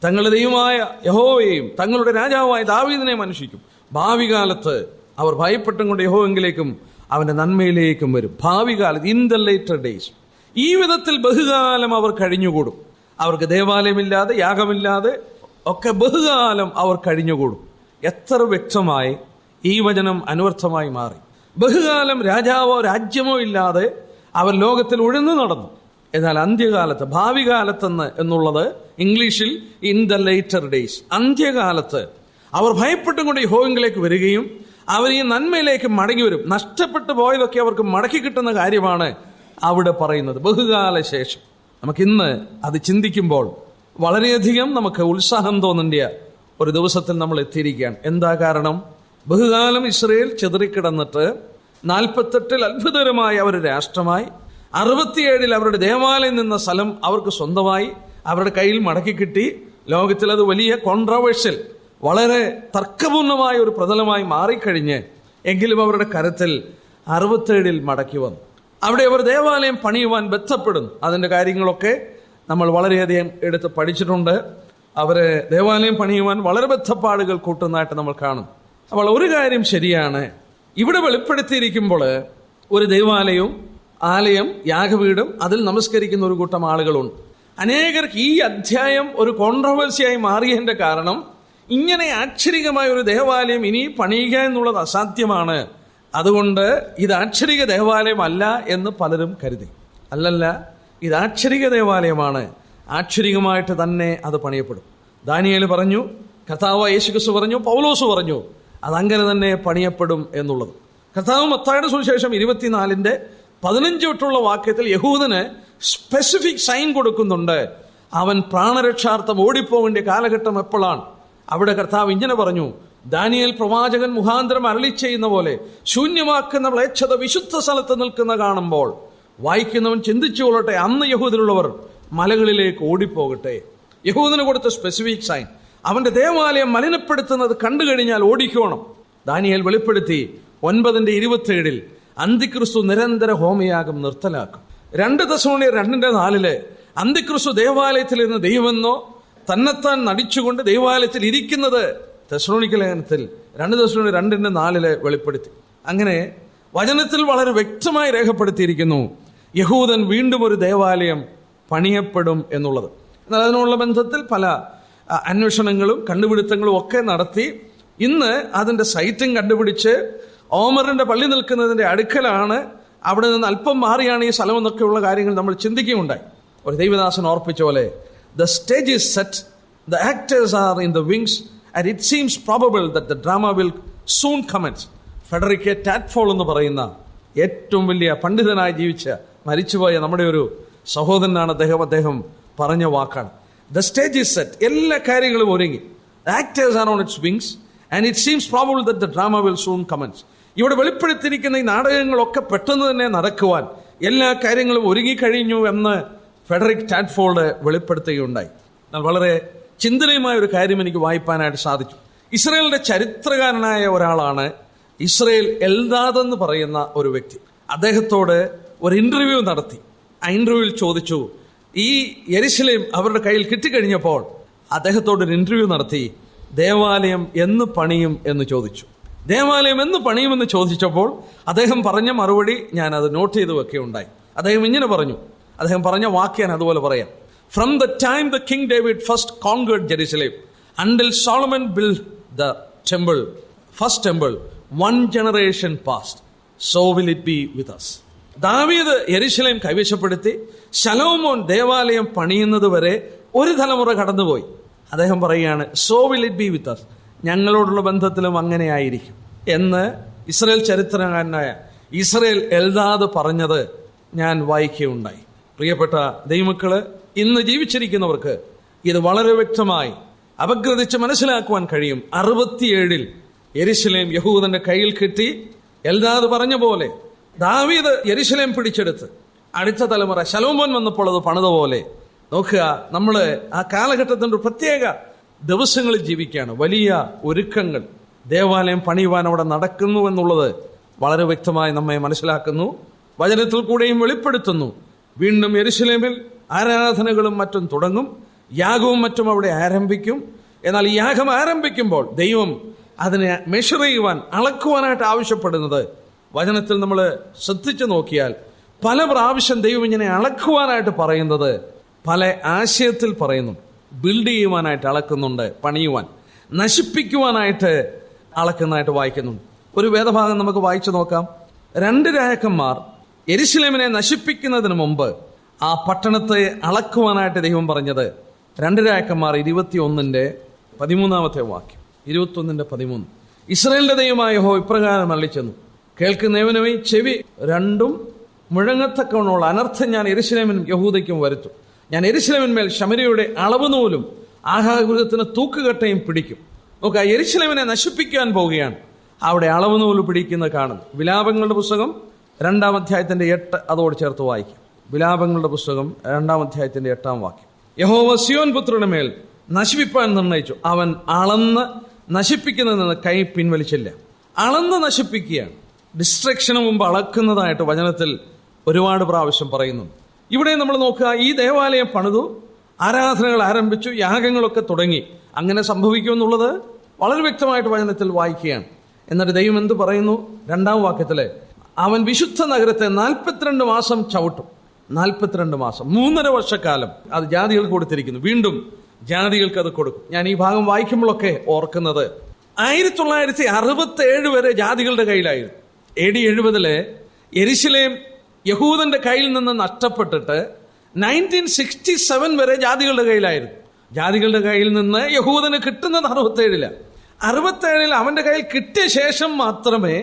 തങ്ങളുടെ ദൈവമായ യഹോവയെയും തങ്ങളുടെ രാജാവായ ദാവീദിനെയും അന്വേഷിക്കും. ഭാവി കാലത്ത് അവർ ഭയപ്പെട്ടും കൊണ്ട് യഹോവെങ്കിലേക്കും അവന്റെ നന്മയിലേക്കും വരും. ഭാവി കാലത്ത്, ഇൻ ദ ലേറ്റർ ഡേയ്സ്. ഈ വിധത്തിൽ ബഹുകാലം അവർ കഴിഞ്ഞുകൂടും. അവർക്ക് ദേവാലയമില്ലാതെ, യാഗമില്ലാതെ ഒക്കെ ബഹുകാലം അവർ കഴിഞ്ഞുകൂടും. എത്ര വ്യക്തമായി ഈ വചനം അനവർത്ഥമായി മാറി. ബഹുകാലം രാജാവോ രാജ്യമോ ഇല്ലാതെ അവർ ലോകത്തിൽ ഉഴന്നു നടന്നു. എന്നാൽ അന്ത്യകാലത്ത്, ഭാവി കാലത്തെന്ന് എന്നുള്ളത് ഇംഗ്ലീഷിൽ ഇൻ ദ ലേറ്റർ ഡേയ്സ്, അന്ത്യകാലത്ത് അവർ ഭയപ്പെട്ടും കൊണ്ട് യഹോവയിലേക്ക് വരികയും അവർ ഈ നന്മയിലേക്ക് മടങ്ങി വരും. നഷ്ടപ്പെട്ടു പോയതൊക്കെ അവർക്ക് മടക്കി കിട്ടുന്ന കാര്യമാണ് അവിടെ പറയുന്നത്. ബഹുകാല ശേഷം നമുക്കിന്ന് അത് ചിന്തിക്കുമ്പോൾ വളരെയധികം നമുക്ക് ഉത്സാഹം തോന്നേണ്ട ഒരു ദിവസത്തിൽ നമ്മൾ എത്തിയിരിക്കുകയാണ്. എന്താ കാരണം? ബഹുകാലം ഇസ്രായേൽ ചിതറിക്കിടന്നിട്ട് 48 അത്ഭുതകരമായ ഒരു രാഷ്ട്രമായി, 67 അവരുടെ ദേവാലയം നിന്ന സ്ഥലം അവർക്ക് സ്വന്തമായി അവരുടെ കയ്യിൽ മടക്കി കിട്ടി. ലോകത്തിൽ അത് വലിയ കോൺട്രവേഴ്ഷ്യൽ, വളരെ തർക്കപൂർണമായ ഒരു പ്രതലമായി മാറിക്കഴിഞ്ഞ് എങ്കിലും അവരുടെ കരത്തിൽ 67 മടക്കി വന്നു. അവിടെ അവർ ദേവാലയം പണിയുവാൻ ബന്ധപ്പെടുന്നു. അതിൻ്റെ കാര്യങ്ങളൊക്കെ നമ്മൾ വളരെയധികം എടുത്ത് പഠിച്ചിട്ടുണ്ട്. അവര് ദേവാലയം പണിയുവാൻ വളരെ ബദ്ധപ്പാടുകൾ കൂട്ടുന്നതായിട്ട് നമ്മൾ കാണും. അപ്പോൾ ഒരു കാര്യം ശരിയാണ്, ഇവിടെ വെളിപ്പെടുത്തിയിരിക്കുമ്പോൾ ഒരു ദേവാലയവും ആലയം, യാഗവീടും, അതിൽ നമസ്കരിക്കുന്ന ഒരു കൂട്ടം ആളുകളുണ്ട്. അനേകർക്ക് ഈ അധ്യായം ഒരു കോൺട്രവേഴ്സിയായി മാറിയതിന്റെ കാരണം, ഇങ്ങനെ ആക്ഷരികമായ ഒരു ദേവാലയം ഇനി പണിയുക എന്നുള്ളത് അസാധ്യമാണ്, അതുകൊണ്ട് ഇത് ആക്ഷരിക ദേവാലയമല്ല എന്ന് പലരും കരുതി. അല്ലല്ല, ഇത് ആക്ഷരിക ദേവാലയമാണ്. ആക്ഷരികമായിട്ട് തന്നെ അത് പണിയപ്പെടും. ദാനിയേൽ പറഞ്ഞു, കർത്താവ് യേശുക്രിസ്തു പറഞ്ഞു, പൗലോസ് പറഞ്ഞു, അതങ്ങനെ തന്നെ പണിയപ്പെടും എന്നുള്ളത്. കർത്താവ് മത്തായിയുടെ സുവിശേഷം 24:15 വാക്യത്തിൽ യഹൂദന് സ്പെസിഫിക് സൈൻ കൊടുക്കുന്നുണ്ട്. അവൻ പ്രാണരക്ഷാർത്ഥം ഓടിപ്പോകേണ്ട കാലഘട്ടം എപ്പോഴാണ്? അവിടെ കർത്താവ് ഇങ്ങനെ പറഞ്ഞു, ദാനിയേൽ പ്രവാചകൻ മുഖാന്തരം അരുളി ചെയ്യുന്ന പോലെ ശൂന്യമാക്കുന്ന മ്ലേച്ഛത വിശുദ്ധ സ്ഥലത്ത് നിൽക്കുന്ന കാണുമ്പോൾ വായിക്കുന്നവൻ ചിന്തിച്ചു കൊള്ളട്ടെ, അന്ന് യഹൂദരുള്ളവർ മലകളിലേക്ക് ഓടിപ്പോകട്ടെ. യഹൂദന് കൊടുത്ത സ്പെസിഫിക് സൈൻ, അവന്റെ ദേവാലയം മലിനപ്പെടുത്തുന്നത് കണ്ടു കഴിഞ്ഞാൽ ഓടിക്കോണം. ദാനിയേൽ വെളിപ്പെടുത്തി 9:27 അന്തിക്രിസ്തു നിരന്തര ഹോമയാഗം നിർത്തലാക്കും. 2 തെസ്സലോനിയർ 2:4 അന്തിക്രിസ്തു ദേവാലയത്തിൽ ഇരുന്ന് ദൈവമെന്നോ തന്നെത്താൻ നടിച്ചുകൊണ്ട് ദേവാലയത്തിൽ ഇരിക്കുന്നത് തെസ്സലോനിക്ക ലേഖനത്തിൽ 2 തെസ്സലോനിയർ 2:4 വെളിപ്പെടുത്തി. അങ്ങനെ വചനത്തിൽ വളരെ വ്യക്തമായി രേഖപ്പെടുത്തിയിരിക്കുന്നു യഹൂദൻ വീണ്ടും ഒരു ദേവാലയം പണിയപ്പെടും എന്നുള്ളത്. എന്നാൽ അതിനുള്ള ബന്ധത്തിൽ പല അന്വേഷണങ്ങളും കണ്ടുപിടുത്തങ്ങളും ഒക്കെ നടത്തി ഇന്ന് അതിന്റെ സൈറ്റും കണ്ടുപിടിച്ച് ഓമറിന്റെ പള്ളി നിൽക്കുന്നതിന്റെ അടുക്കലാണ്. അവിടെ നിന്ന് അല്പം മാറിയാണ് ഈ സ്ഥലം എന്നൊക്കെയുള്ള കാര്യങ്ങൾ നമ്മൾ ചിന്തിക്കുകയുണ്ടായി. ഒരു ദൈവദാസൻ ഓർപ്പിച്ച പോലെ, the stage is set, the actors are in the wings, and it seems probable that the drama will soon commence. Frederick ടാറ്റ്ഫോൾ എന്ന് പറയുന്ന ഏറ്റവും വലിയ പണ്ഡിതനായി ജീവിച്ച മരിച്ചുപോയ നമ്മുടെ ഒരു സഹോദരനാണ് അദ്ദേഹം പറഞ്ഞ വാക്കാണ്. The stage is set, എല്ലാ കാര്യങ്ങളും ഒരുങ്ങി. The actors are on its wings and it seems probable that the drama will soon commence. ഇവിടെ വെളിപ്പെടുത്തിയിരിക്കുന്ന ഈ നാടകങ്ങളൊക്കെ പെട്ടെന്ന് തന്നെ നടക്കുവാൻ എല്ലാ കാര്യങ്ങളും ഒരുങ്ങിക്കഴിഞ്ഞു എന്ന് ഫെഡറിക് ടാറ്റ്ഫോൾഡ് വെളിപ്പെടുത്തുകയുണ്ടായി. എന്നാൽ വളരെ ചിന്തനീയമായ ഒരു കാര്യം എനിക്ക് വായിപ്പാനായിട്ട് സാധിച്ചു. ഇസ്രായേലിന്റെ ചരിത്രകാരനായ ഒരാളാണ് ഇസ്രായേൽ എൽദാദ് എന്ന് പറയുന്ന ഒരു വ്യക്തി. അദ്ദേഹത്തോട് ഒരു ഇന്റർവ്യൂ നടത്തി. ആ ഇന്റർവ്യൂവിൽ ചോദിച്ചു, ഈ യെരുശലേം അവരുടെ കയ്യിൽ കിട്ടിക്കഴിഞ്ഞപ്പോൾ അദ്ദേഹത്തോട് ഒരു ഇന്റർവ്യൂ നടത്തി, ദേവാലയം എന്ന് പണിയും എന്ന് ചോദിച്ചു. ദേവാലയം എന്ന് പണിയുമെന്ന് ചോദിച്ചപ്പോൾ അദ്ദേഹം പറഞ്ഞ മറുപടി ഞാൻ അത് നോട്ട് ചെയ്ത് വെക്കുകയുണ്ടായി. അദ്ദേഹം ഇങ്ങനെ പറഞ്ഞു, അദ്ദേഹം പറഞ്ഞ വാക്ക് ഞാൻ അതുപോലെ പറയാം. From the time the King David first conquered Jerusalem until Solomon built the temple, first temple, one generation passed. So will it be with us. ദാവീദ് യെരുശലേം കൈവശപ്പെടുത്തി ശലോമോൻ ദേവാലയം പണിയുന്നത് വരെ ഒരു തലമുറ കടന്നുപോയി. അദ്ദേഹം പറയുകയാണ്, so will it be with us. ഞങ്ങളോടുള്ള ബന്ധത്തിലും അങ്ങനെ ആയിരിക്കും എന്ന് ഇസ്രായേൽ ചരിത്രകാരനായ ഇസ്രായേൽ എൽദാദ് പറഞ്ഞത് ഞാൻ വായിക്കുകയുണ്ടായി. പ്രിയപ്പെട്ട ദൈവമക്കള്, ഇന്ന് ജീവിച്ചിരിക്കുന്നവർക്ക് ഇത് വളരെ വ്യക്തമായി അപഗ്രഥിച്ച് മനസ്സിലാക്കുവാൻ കഴിയും. 67 യെരുശലേം യഹൂദന്റെ കയ്യിൽ കിട്ടി. എൽദാദ് പറഞ്ഞ പോലെ ദാവീദ് യെരുശലേം പിടിച്ചെടുത്ത് അടുത്ത തലമുറ ശലോമോൻ വന്നപ്പോൾ അത് പണിതുപോലെ. നോക്കുക, നമ്മള് ആ കാലഘട്ടത്തിന്റെ ഒരു പ്രത്യേക ദിവസങ്ങളിൽ ജീവിക്കുകയാണ്. വലിയ ഒരുക്കങ്ങൾ ദേവാലയം പണിയുവാൻ അവിടെ നടക്കുന്നു എന്നുള്ളത് വളരെ വ്യക്തമായി നമ്മെ മനസ്സിലാക്കുന്നു, വചനത്തിൽ കൂടെയും വെളിപ്പെടുത്തുന്നു. വീണ്ടും യെരുശലേമിൽ ആരാധനകളും മറ്റും തുടങ്ങും, യാഗവും മറ്റും അവിടെ ആരംഭിക്കും. എന്നാൽ ഈ യാഗം ആരംഭിക്കുമ്പോൾ ദൈവം അതിനെ മെഷർ ചെയ്യുവാൻ, അളക്കുവാനായിട്ട് ആവശ്യപ്പെടുന്നത് വചനത്തിൽ നമ്മൾ ശ്രദ്ധിച്ചു നോക്കിയാൽ പല പ്രാവശ്യം ദൈവം ഇങ്ങനെ അളക്കുവാനായിട്ട് പറയുന്നത് പല ആശയത്തിൽ പറയുന്നു. ബിൽഡ് ചെയ്യുവാനായിട്ട് അളക്കുന്നുണ്ട്, പണിയുവാൻ, നശിപ്പിക്കുവാനായിട്ട് അളക്കുന്നതായിട്ട് വായിക്കുന്നുണ്ട്. ഒരു വേദഭാഗം നമുക്ക് വായിച്ചു നോക്കാം. 2 രാജാക്കന്മാർ യെരുശലേമിനെ നശിപ്പിക്കുന്നതിന് മുമ്പ് ആ പട്ടണത്തെ അളക്കുവാനായിട്ട് ദൈവം പറഞ്ഞത് 2 രാജാക്കന്മാർ 21:13 വാക്യം. 21:13 ഇസ്രായേലിന്റെ ദൈവമായ യഹോവ ഇപ്രകാരം അരുളിച്ചെന്നു, കേൾക്കുന്നവനുമായി ചെവി രണ്ടും മുഴങ്ങത്തക്കവണ്ണമുള്ള അനർത്ഥം ഞാൻ യെരുശലേമിനും യഹൂദയ്ക്കും വരുത്തും. ഞാൻ യെരുശലേമിന്മേൽ ശമര്യയുടെ അളവ് നൂലും ആഹാരഗൃഹത്തിന് തൂക്കുകട്ടയും പിടിക്കും. നോക്കുക, യെരുശലേമിനെ നശിപ്പിക്കാൻ പോവുകയാണ്. അവിടെ അളവ് നൂല് പിടിക്കുന്നത് കാണുന്നു. വിലാപങ്ങളുടെ പുസ്തകം 2-ാം അധ്യായത്തിന്റെ 8 അതോട് ചേർത്ത് വായിക്കും. വിലാപങ്ങളുടെ പുസ്തകം 2-ാം അധ്യായത്തിന്റെ 8-ാം വാക്യം. യഹോവ സിയോൻ പുത്രന്റെ മേൽ നശിപ്പിപ്പാൻ നിർണയിച്ചു, അവൻ അളന്ന് നശിപ്പിക്കുന്നതിൽ നിന്ന് കൈ പിൻവലിച്ചില്ല. അളന്ന് നശിപ്പിക്കുകയാണ്. ഡിസ്ട്രക്ഷന് മുമ്പ് അളക്കുന്നതായിട്ട് വചനത്തിൽ ഒരുപാട് പ്രാവശ്യം പറയുന്നു. ഇവിടെ നമ്മൾ നോക്കുക, ഈ ദേവാലയം പണിതു, ആരാധനകൾ ആരംഭിച്ചു, യാഗങ്ങളൊക്കെ തുടങ്ങി. അങ്ങനെ സംഭവിക്കുമെന്നുള്ളത് വളരെ വ്യക്തമായിട്ട് വചനത്തിൽ വായിക്കുകയാണ്. എന്നിട്ട് ദൈവം എന്ത് പറയുന്നു? 2-ാം വാക്യത്തില് അവൻ വിശുദ്ധ നഗരത്തെ 42 മാസം ചവിട്ടും. 42 മാസം, 3.5 വർഷക്കാലം അത് ജാതികൾക്ക് കൊടുത്തിരിക്കുന്നു. വീണ്ടും ജാതികൾക്ക് അത് കൊടുക്കും. ഞാൻ ഈ ഭാഗം വായിക്കുമ്പോഴൊക്കെ ഓർക്കുന്നത് 1967 വരെ ജാതികളുടെ കയ്യിലായിരുന്നു. AD 70 യെരുശലേം യഹൂദന്റെ കയ്യിൽ നിന്ന് നഷ്ടപ്പെട്ടിട്ട് 1967 വരെ ജാതികളുടെ കയ്യിലായിരുന്നു. ജാതികളുടെ കയ്യിൽ നിന്ന് യഹൂദന് കിട്ടുന്നത് 67 അവന്റെ കയ്യിൽ കിട്ടിയ ശേഷം മാത്രമേ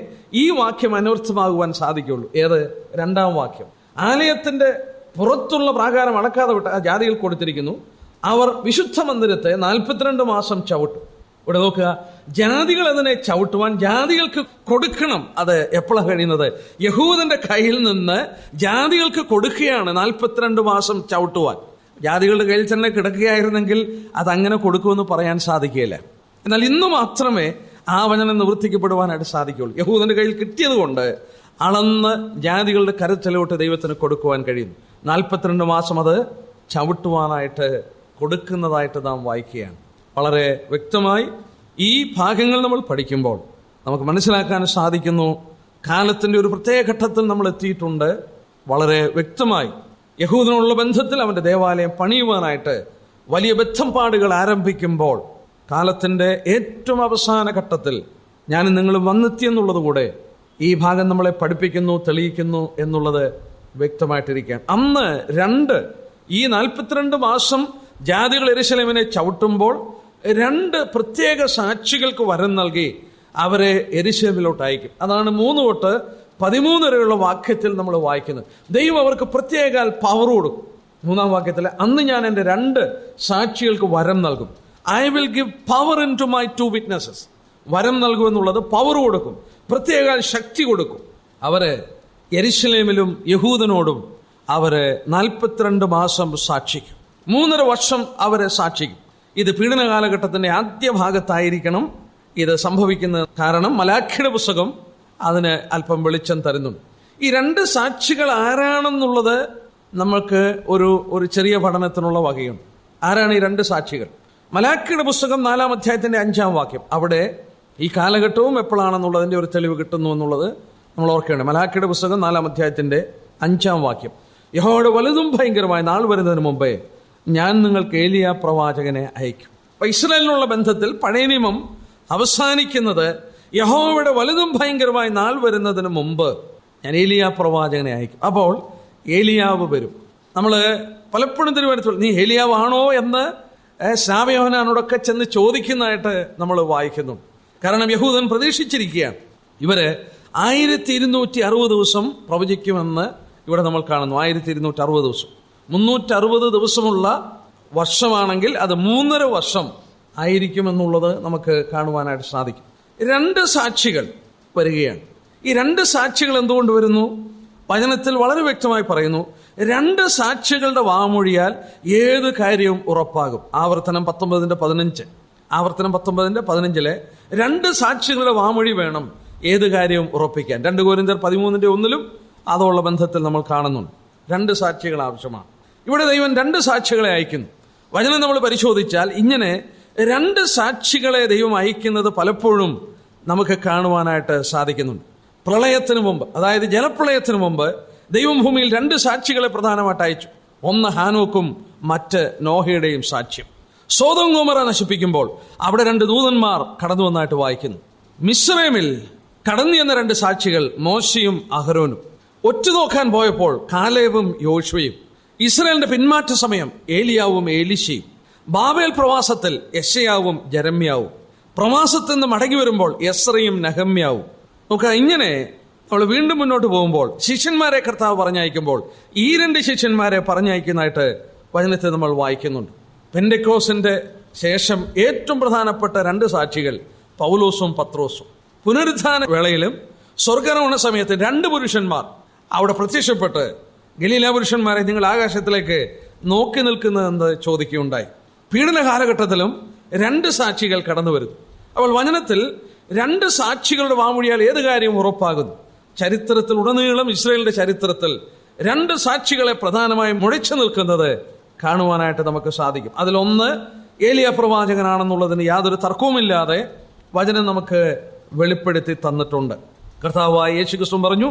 ഈ വാക്യം അനർത്ഥമാകുവാൻ സാധിക്കുള്ളൂ. ഏത്? 2-ാം വാക്യം. ആലയത്തിന്റെ പുറത്തുള്ള പ്രാകാരം അളക്കാതെ വിട്ട ജാതികൾ കൊടുത്തിരിക്കുന്നു. അവർ വിശുദ്ധ മന്ദിരത്തെ 42 മാസം ചവിട്ടും. ഇവിടെ നോക്കുക, ജാതികൾ അതിനെ ചവിട്ടുവാൻ ജാതികൾക്ക് കൊടുക്കണം. അത് എപ്പോഴാണ് കഴിയുന്നത്? യഹൂദന്റെ കയ്യിൽ നിന്ന് ജാതികൾക്ക് കൊടുക്കുകയാണ് 42 മാസം ചവിട്ടുവാൻ. ജാതികളുടെ കയ്യിൽ തന്നെ കിടക്കുകയായിരുന്നെങ്കിൽ അതങ്ങനെ കൊടുക്കുമെന്ന് പറയാൻ സാധിക്കുകയില്ല. എന്നാൽ ഇന്ന് മാത്രമേ ആ വചനം നിവർത്തിക്കപ്പെടുവാനായിട്ട് സാധിക്കുകയുള്ളൂ. യഹൂദന്റെ കയ്യിൽ കിട്ടിയത് കൊണ്ട് അളന്ന് ജാതികളുടെ കരുത്തലോട്ട് ദൈവത്തിന് കൊടുക്കുവാൻ കഴിയും. 42 മാസം അത് ചവിട്ടുവാനായിട്ട് കൊടുക്കുന്നതായിട്ട് നാം വായിക്കുകയാണ്. വളരെ വ്യക്തമായി ഈ ഭാഗങ്ങൾ നമ്മൾ പഠിക്കുമ്പോൾ നമുക്ക് മനസ്സിലാക്കാൻ സാധിക്കുന്നു, കാലത്തിന്റെ ഒരു പ്രത്യേക ഘട്ടത്തിൽ നമ്മൾ എത്തിയിട്ടുണ്ട്. വളരെ വ്യക്തമായി യഹൂദനുള്ള ബന്ധത്തിൽ അവന്റെ ദേവാലയം പണിയുവാനായിട്ട് വലിയ ബദ്ധപ്പാടുകൾ ആരംഭിക്കുമ്പോൾ കാലത്തിന്റെ ഏറ്റവും അവസാന ഘട്ടത്തിൽ ഞാനും നിങ്ങളും വന്നെത്തിയെന്നുള്ളത് കൂടെ ഈ ഭാഗം നമ്മളെ പഠിപ്പിക്കുന്നു, തെളിയിക്കുന്നു എന്നുള്ളത് വ്യക്തമായിട്ടിരിക്കുകയാണ്. അന്ന് ഈ 42 മാസം ജാതികൾ യെരുശലേമിനെ ചവിട്ടുമ്പോൾ 2 പ്രത്യേക സാക്ഷികൾക്ക് വരം നൽകി അവരെ യെരുശലേമിലോട്ട് അയക്കും. അതാണ് 3 തൊട്ട് 13 വരെയുള്ള വാക്യത്തിൽ നമ്മൾ വായിക്കുന്നത്. ദൈവം അവർക്ക് പ്രത്യേക പവർ കൊടുക്കും. 3-ാം വാക്യത്തിൽ അന്ന് ഞാൻ എൻ്റെ 2 സാക്ഷികൾക്ക് വരം നൽകും. I will give power into my 2 witnesses. വരം നൽകുമെന്നുള്ളത് പവർ കൊടുക്കും, പ്രത്യേക ശക്തി കൊടുക്കും. അവര് യെരുശലേമിലും യഹൂദനോടും അവര് 42 മാസം സാക്ഷിക്കും. 3.5 വർഷം അവരെ സാക്ഷിക്കും. ഇത് പീഡന കാലഘട്ടത്തിന്റെ ആദ്യ ഭാഗത്തായിരിക്കണം ഇത് സംഭവിക്കുന്നത്. കാരണം മലാഖിയുടെ പുസ്തകം അതിന് അല്പം വെളിച്ചം തരുന്നുണ്ട്. ഈ 2 സാക്ഷികൾ ആരാണെന്നുള്ളത് നമ്മൾക്ക് ഒരു ചെറിയ പഠനത്തിനുള്ള വകയുണ്ട്. ആരാണ് ഈ 2 സാക്ഷികൾ? മലാഖിയുടെ പുസ്തകം 4-ാം അധ്യായത്തിന്റെ 5-ാം വാക്യം. അവിടെ ഈ കാലഘട്ടവും എപ്പോഴാണെന്നുള്ളതിന്റെ ഒരു തെളിവ് കിട്ടുന്നു എന്നുള്ളത് നമ്മൾ ഓർക്കേണ്ട. മലാഖിയുടെ പുസ്തകം 4-ാം അധ്യായത്തിന്റെ 5-ാം വാക്യം. യഹോവയുടെ വലുതും ഭയങ്കരമായ നാൾ വരുന്നതിന് മുമ്പേ ഞാൻ നിങ്ങൾക്ക് ഏലിയ പ്രവാചകനെ അയക്കും. അപ്പൊ ഇസ്രായേലിനുള്ള ബന്ധത്തിൽ പഴയ നിയമം അവസാനിക്കുന്നത് യഹോവയുടെ വലുതും ഭയങ്കരമായ നാൾ വരുന്നതിന് മുമ്പ് ഞാൻ ഏലിയ പ്രവാചകനെ അയക്കും. അപ്പോൾ ഏലിയാവ് വരും. നമ്മൾ പലപ്പോഴും തിരുവനന്തപുരത്ത് നീ ഏലിയാവാണോ എന്ന് സ്നാപയോഹനാനോടൊക്കെ ചെന്ന് ചോദിക്കുന്നതായിട്ട് നമ്മൾ വായിക്കുന്നു. കാരണം യഹൂദൻ പ്രതീക്ഷിച്ചിരിക്കുകയാണ്. ഇവര് 1260 ദിവസം പ്രവചിക്കുമെന്ന് ഇവിടെ നമ്മൾ കാണുന്നു. 1260 ദിവസം, 360 ദിവസമുള്ള വർഷമാണെങ്കിൽ അത് 3.5 വർഷം ആയിരിക്കുമെന്നുള്ളത് നമുക്ക് കാണുവാനായിട്ട് സാധിക്കും. 2 സാക്ഷികൾ വരികയാണ്. ഈ രണ്ട് സാക്ഷികൾ എന്തുകൊണ്ട് വരുന്നു? വചനത്തിൽ വളരെ വ്യക്തമായി പറയുന്നു, രണ്ട് സാക്ഷികളുടെ വാമൊഴിയാൽ ഏത് കാര്യവും ഉറപ്പാകും. ആവർത്തനം 19:15 രണ്ട് സാക്ഷികളുടെ വാമൊഴി വേണം ഏത് കാര്യവും ഉറപ്പിക്കാൻ. 2 കൊരിന്ത്യർ 13:1 അതുള്ള ബന്ധത്തിൽ നമ്മൾ കാണുന്നുണ്ട്. രണ്ട് സാക്ഷികൾ ആവശ്യമാണ്. ഇവിടെ ദൈവം രണ്ട് സാക്ഷികളെ അയക്കുന്നു. വചനം നമ്മൾ പരിശോധിച്ചാൽ ഇങ്ങനെ രണ്ട് സാക്ഷികളെ ദൈവം അയക്കുന്നത് പലപ്പോഴും നമുക്ക് കാണുവാനായിട്ട് സാധിക്കുന്നുണ്ട്. പ്രളയത്തിന് മുമ്പ്, അതായത് ജലപ്രളയത്തിന് മുമ്പ് ദൈവം ഭൂമിയിൽ രണ്ട് സാക്ഷികളെ പ്രധാനമായിട്ട് അയച്ചു. ഒന്ന് ഹാനോക്കും മറ്റ് നോഹയുടെയും സാക്ഷ്യം. സോദോം ഗൊമോറ നശിപ്പിക്കുമ്പോൾ അവിടെ രണ്ട് ദൂതന്മാർ കടന്നു വന്നായിട്ട് വായിക്കുന്നു. മിസ്രൈമിൽ കടന്നു ചെന്ന രണ്ട് സാക്ഷികൾ മോശയും അഹരോനും. ഒറ്റുനോക്കാൻ പോയപ്പോൾ കാലേബും യോശുവയും. ഇസ്രായേലിന്റെ പിന്മാറ്റ സമയം ഏലിയാവും ഏലിശയും. ബാബേൽ പ്രവാസത്തിൽ യെശയ്യാവും ജെരമ്യാവും. പ്രവാസത്തിൽ നിന്ന് മടങ്ങി വരുമ്പോൾ എസ്രയും നെഹമ്യാവും. നോക്കുക, ഇങ്ങനെ നമ്മൾ വീണ്ടും മുന്നോട്ട് പോകുമ്പോൾ ശിഷ്യന്മാരെ കർത്താവ് പറഞ്ഞയക്കുമ്പോൾ ഈ രണ്ട് ശിഷ്യന്മാരെ പറഞ്ഞയക്കുന്നതായിട്ട് വചനത്തിൽ നമ്മൾ വായിക്കുന്നുണ്ട്. പെന്തെക്കോസ്തിന്റെ ശേഷം ഏറ്റവും പ്രധാനപ്പെട്ട രണ്ട് സാക്ഷികൾ പൗലോസും പത്രോസും. പുനരുത്ഥാന വേളയിലും സ്വർഗ്ഗാരോഹണ സമയത്ത് രണ്ട് പുരുഷന്മാർ അവിടെ പ്രത്യക്ഷപ്പെട്ട് ഗലീല പുരുഷന്മാരെ നിങ്ങൾ ആകാശത്തിലേക്ക് നോക്കി നിൽക്കുന്നതെന്ന് ചോദിക്കുകയുണ്ടായി. പീഡന കാലഘട്ടത്തിലും രണ്ട് സാക്ഷികൾ കടന്നു വരുന്നു. അപ്പോൾ വചനത്തിൽ രണ്ട് സാക്ഷികളുടെ വാമൊഴിയാൽ ഏത് കാര്യവും ഉറപ്പാകുന്നു. ചരിത്രത്തിൽ ഉടനീളം ഇസ്രായേലിന്റെ ചരിത്രത്തിൽ രണ്ട് സാക്ഷികളെ പ്രധാനമായും മുഴച്ചു നിൽക്കുന്നത് കാണുവാനായിട്ട് നമുക്ക് സാധിക്കും. അതിലൊന്ന് ഏലിയ പ്രവാചകനാണെന്നുള്ളതിന് യാതൊരു തർക്കവുമില്ലാതെ വചനം നമുക്ക് വെളിപ്പെടുത്തി തന്നിട്ടുണ്ട്. കർത്താവായ യേശുക്രിസ്തു പറഞ്ഞു,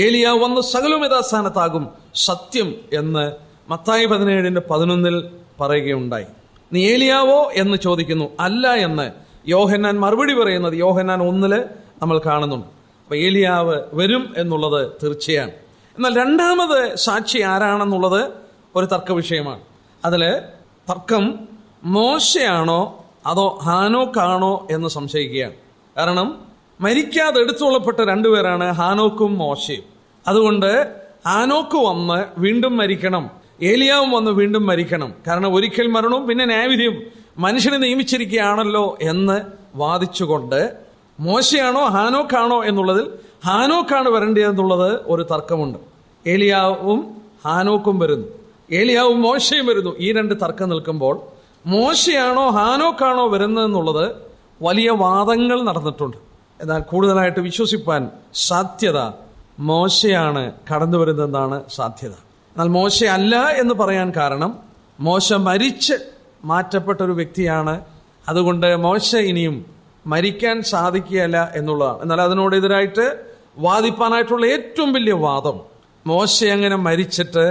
ഏലിയ വന്ന് സകലവും യഥാസ്ഥാനത്താകും സത്യം എന്ന് മത്തായി 17:11 പറയുകയുണ്ടായി. നീ ഏലിയാവോ എന്ന് ചോദിക്കുന്നു. അല്ല എന്ന് യോഹന്നാൻ മറുപടി പറയുന്നത് യോഹന്നാൻ 1 നമ്മൾ കാണുന്നുണ്ട്. അപ്പൊ ഏലിയാവ് വരും എന്നുള്ളത് തീർച്ചയാണ്. എന്നാൽ രണ്ടാമത് സാക്ഷി ആരാണെന്നുള്ളത് ഒരു തർക്ക വിഷയമാണ്. അതില് തർക്കം മോശയാണോ അതോ ഹാനോക്കാണോ എന്ന് സംശയിക്കുകയാണ്. കാരണം മരിക്കാതെ എടുത്തുകൊള്ളപ്പെട്ട രണ്ടുപേരാണ് ഹാനോക്കും മോശയും. അതുകൊണ്ട് ഹാനോക്ക് വന്ന് വീണ്ടും മരിക്കണം, ഏലിയാവും വന്ന് വീണ്ടും മരിക്കണം. കാരണം ഒരിക്കൽ മരണവും പിന്നെ ന്യായവിധിയും മനുഷ്യനെ നിയമിച്ചിരിക്കുകയാണല്ലോ എന്ന് വാദിച്ചുകൊണ്ട് മോശയാണോ ഹാനോക്കാണോ എന്നുള്ളതിൽ ഹാനോക്കാണ് വരേണ്ടതെന്നുള്ളത് ഒരു തർക്കമുണ്ട്. ഏലിയാവും ഹാനോക്കും വരുന്നു, ഏലിയാവും മോശയും വരുന്നു. ഈ രണ്ട് തർക്കം നിൽക്കുമ്പോൾ മോശയാണോ ഹാനോക്കാണോ വരുന്നതെന്നുള്ളത് വലിയ വാദങ്ങൾ നടന്നിട്ടുണ്ട്. എന്നാൽ കൂടുതലായിട്ട് വിശ്വസിപ്പാൻ സാധ്യത മോശയാണ് കടന്നു വരുന്നതെന്നാണ് സാധ്യത. എന്നാൽ മോശ അല്ല എന്ന് പറയാൻ കാരണം മോശ മരിച്ച് മാറ്റപ്പെട്ട ഒരു വ്യക്തിയാണ്. അതുകൊണ്ട് മോശ ഇനിയും മരിക്കാൻ സാധിക്കുകയല്ല എന്നുള്ളതാണ്. എന്നാൽ അതിനോടെതിരായിട്ട് വാദിപ്പാനായിട്ടുള്ള ഏറ്റവും വലിയ വാദം, മോശ അങ്ങനെ മരിച്ചിട്ട്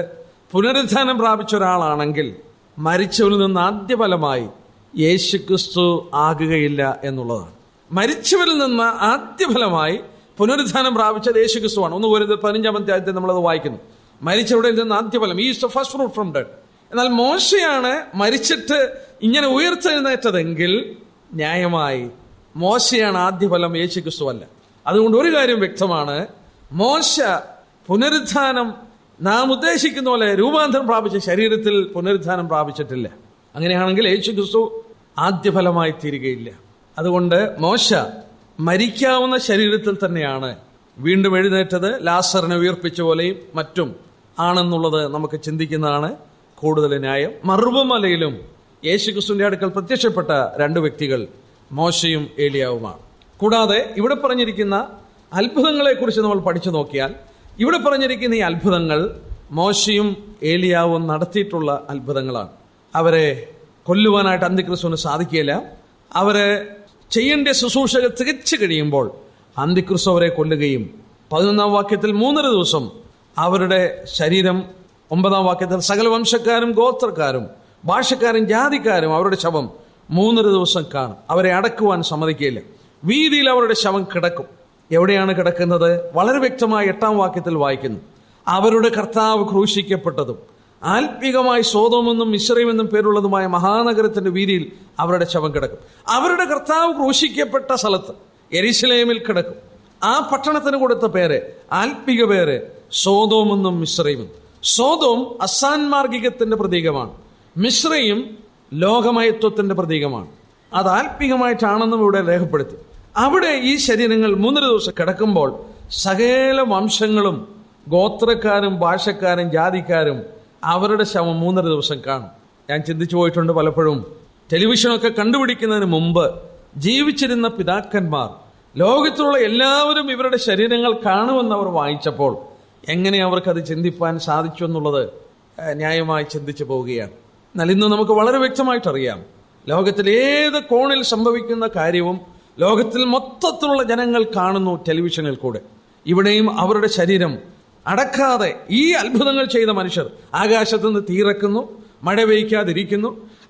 പുനരുത്ഥാനം പ്രാപിച്ച ഒരാളാണെങ്കിൽ മരിച്ചവരിൽ നിന്ന് ആദ്യഫലമായി യേശുക്രിസ്തു ആകുകയില്ല എന്നുള്ളതാണ്. മരിച്ചവരിൽ നിന്ന് ആദ്യഫലമായി പുനരുത്ഥാനം പ്രാപിച്ചത് യേശുക്രിസ്തുവാണ്. 1 കൊരിന്ത്യർ 15 നമ്മളത് വായിക്കുന്നു. മരിച്ചവരിൽ നിന്ന് ആദ്യഫലം, ഈ is the first fruit from dead. എന്നാൽ മോശയാണ് മരിച്ചിട്ട് ഇങ്ങനെ ഉയർത്തെഴുന്നേറ്റതെങ്കിൽ ന്യായമായി മോശയാണ് ആദ്യഫലം, യേശുക്രിസ്തു അല്ല. അതുകൊണ്ട് ഒരു കാര്യം വ്യക്തമാണ്, മോശ പുനരുത്ഥാനം നാം ഉദ്ദേശിക്കുന്ന പോലെ രൂപാന്തരം പ്രാപിച്ച ശരീരത്തിൽ പുനരുത്ഥാനം പ്രാപിച്ചിട്ടില്ല. അങ്ങനെയാണെങ്കിൽ യേശുക്രിസ്തു ആദ്യഫലമായി തീരുകയില്ല. അതുകൊണ്ട് മോശ മരിക്കാവുന്ന ശരീരത്തിൽ തന്നെയാണ് വീണ്ടും എഴുന്നേറ്റത്. ലാസറിനെ ഉയർപ്പിച്ച പോലെയും മറ്റും ആണെന്നുള്ളത് നമുക്ക് ചിന്തിക്കുന്നതാണ് കൂടുതൽ ന്യായം. മറുപമലയിലും യേശുക്രിസ്തുവിന്റെ അടുക്കൽ പ്രത്യക്ഷപ്പെട്ട രണ്ട് വ്യക്തികൾ മോശയും ഏലിയാവുമാണ്. കൂടാതെ ഇവിടെ പറഞ്ഞിരിക്കുന്ന അത്ഭുതങ്ങളെ കുറിച്ച് നമ്മൾ പഠിച്ചു നോക്കിയാൽ ഇവിടെ പറഞ്ഞിരിക്കുന്ന ഈ അത്ഭുതങ്ങൾ മോശയും ഏലിയാവും നടത്തിയിട്ടുള്ള അത്ഭുതങ്ങളാണ്. അവരെ കൊല്ലുവാനായിട്ട് അന്തിക്രിസ്തുവിന് സാധിക്കില്ല. അവരെ ചെയ്യേണ്ട ശുശ്രൂഷകൾ തികച്ചു കഴിയുമ്പോൾ അന്തിക്രിസ്തു അവരെ കൊല്ലുകയും 11-ാം വാക്യത്തിൽ 3 ദിവസം അവരുടെ ശരീരം, 9-ാം വാക്യത്തിൽ സകല വംശക്കാരും ഗോത്രക്കാരും ഭാഷക്കാരും ജാതിക്കാരും അവരുടെ ശവം 3 ദിവസം കാണും. അവരെ അടക്കുവാൻ സമ്മതിക്കില്ല. വീതിയിൽ അവരുടെ ശവം കിടക്കും. എവിടെയാണ് കിടക്കുന്നത്? വളരെ വ്യക്തമായി 8-ാം വാക്യത്തിൽ വായിക്കുന്നു. അവരുടെ കർത്താവ് ക്രൂശിക്കപ്പെട്ടതും ആത്മീകമായി സോദോമെന്നും മിസ്രയീമെന്നും പേരുള്ളതുമായ മഹാനഗരത്തിന്റെ വീതിയിൽ അവരുടെ ശവം കിടക്കും. അവരുടെ കർത്താവ് ക്രൂശിക്കപ്പെട്ട സ്ഥലത്ത് യെരുശലേമിൽ കിടക്കും. ആ പട്ടണത്തിന് കൊടുത്ത പേര്, ആത്മീക പേര് സോദോമെന്നും മിസ്രയീമെന്നും. സോദോം അസാൻമാർഗികത്തിന്റെ പ്രതീകമാണ്. മിസ്രയീം ലോകമയത്വത്തിന്റെ പ്രതീകമാണ്. അത് ആത്മീകമായിട്ടാണെന്നും ഇവിടെ രേഖപ്പെടുത്തി. അവിടെ ഈ ശരീരങ്ങൾ 3 ദിവസം കിടക്കുമ്പോൾ സകല വംശങ്ങളും ഗോത്രക്കാരും ഭാഷക്കാരും ജാതിക്കാരും അവരുടെ ശവം 3.5 ദിവസം കാണും. ഞാൻ ചിന്തിച്ചു പോയിട്ടുണ്ട് പലപ്പോഴും. ടെലിവിഷനൊക്കെ കണ്ടുപിടിക്കുന്നതിന് മുമ്പ് ജീവിച്ചിരുന്ന പിതാക്കന്മാർ ലോകത്തിലുള്ള എല്ലാവരും ഇവരുടെ ശരീരങ്ങൾ കാണുമെന്ന് അവർ വായിച്ചപ്പോൾ എങ്ങനെ അവർക്കത് ചിന്തിപ്പാൻ സാധിച്ചു എന്നുള്ളത് ന്യായമായി ചിന്തിച്ചു പോവുകയാണ്. എന്നാൽ ഇന്ന് നമുക്ക് വളരെ വ്യക്തമായിട്ടറിയാം, ലോകത്തിൽ ഏത് കോണിൽ സംഭവിക്കുന്ന കാര്യവും ലോകത്തിൽ മൊത്തത്തിലുള്ള ജനങ്ങൾ കാണുന്നു ടെലിവിഷനിൽ കൂടെ. ഇവിടെയും അവരുടെ ശരീരം അടക്കാതെ ഈ അത്ഭുതങ്ങൾ ചെയ്ത മനുഷ്യർ ആകാശത്തു നിന്ന് തീയിറക്കുന്നു, മഴ പെയ്ക്കാതിരിക്കുന്നു,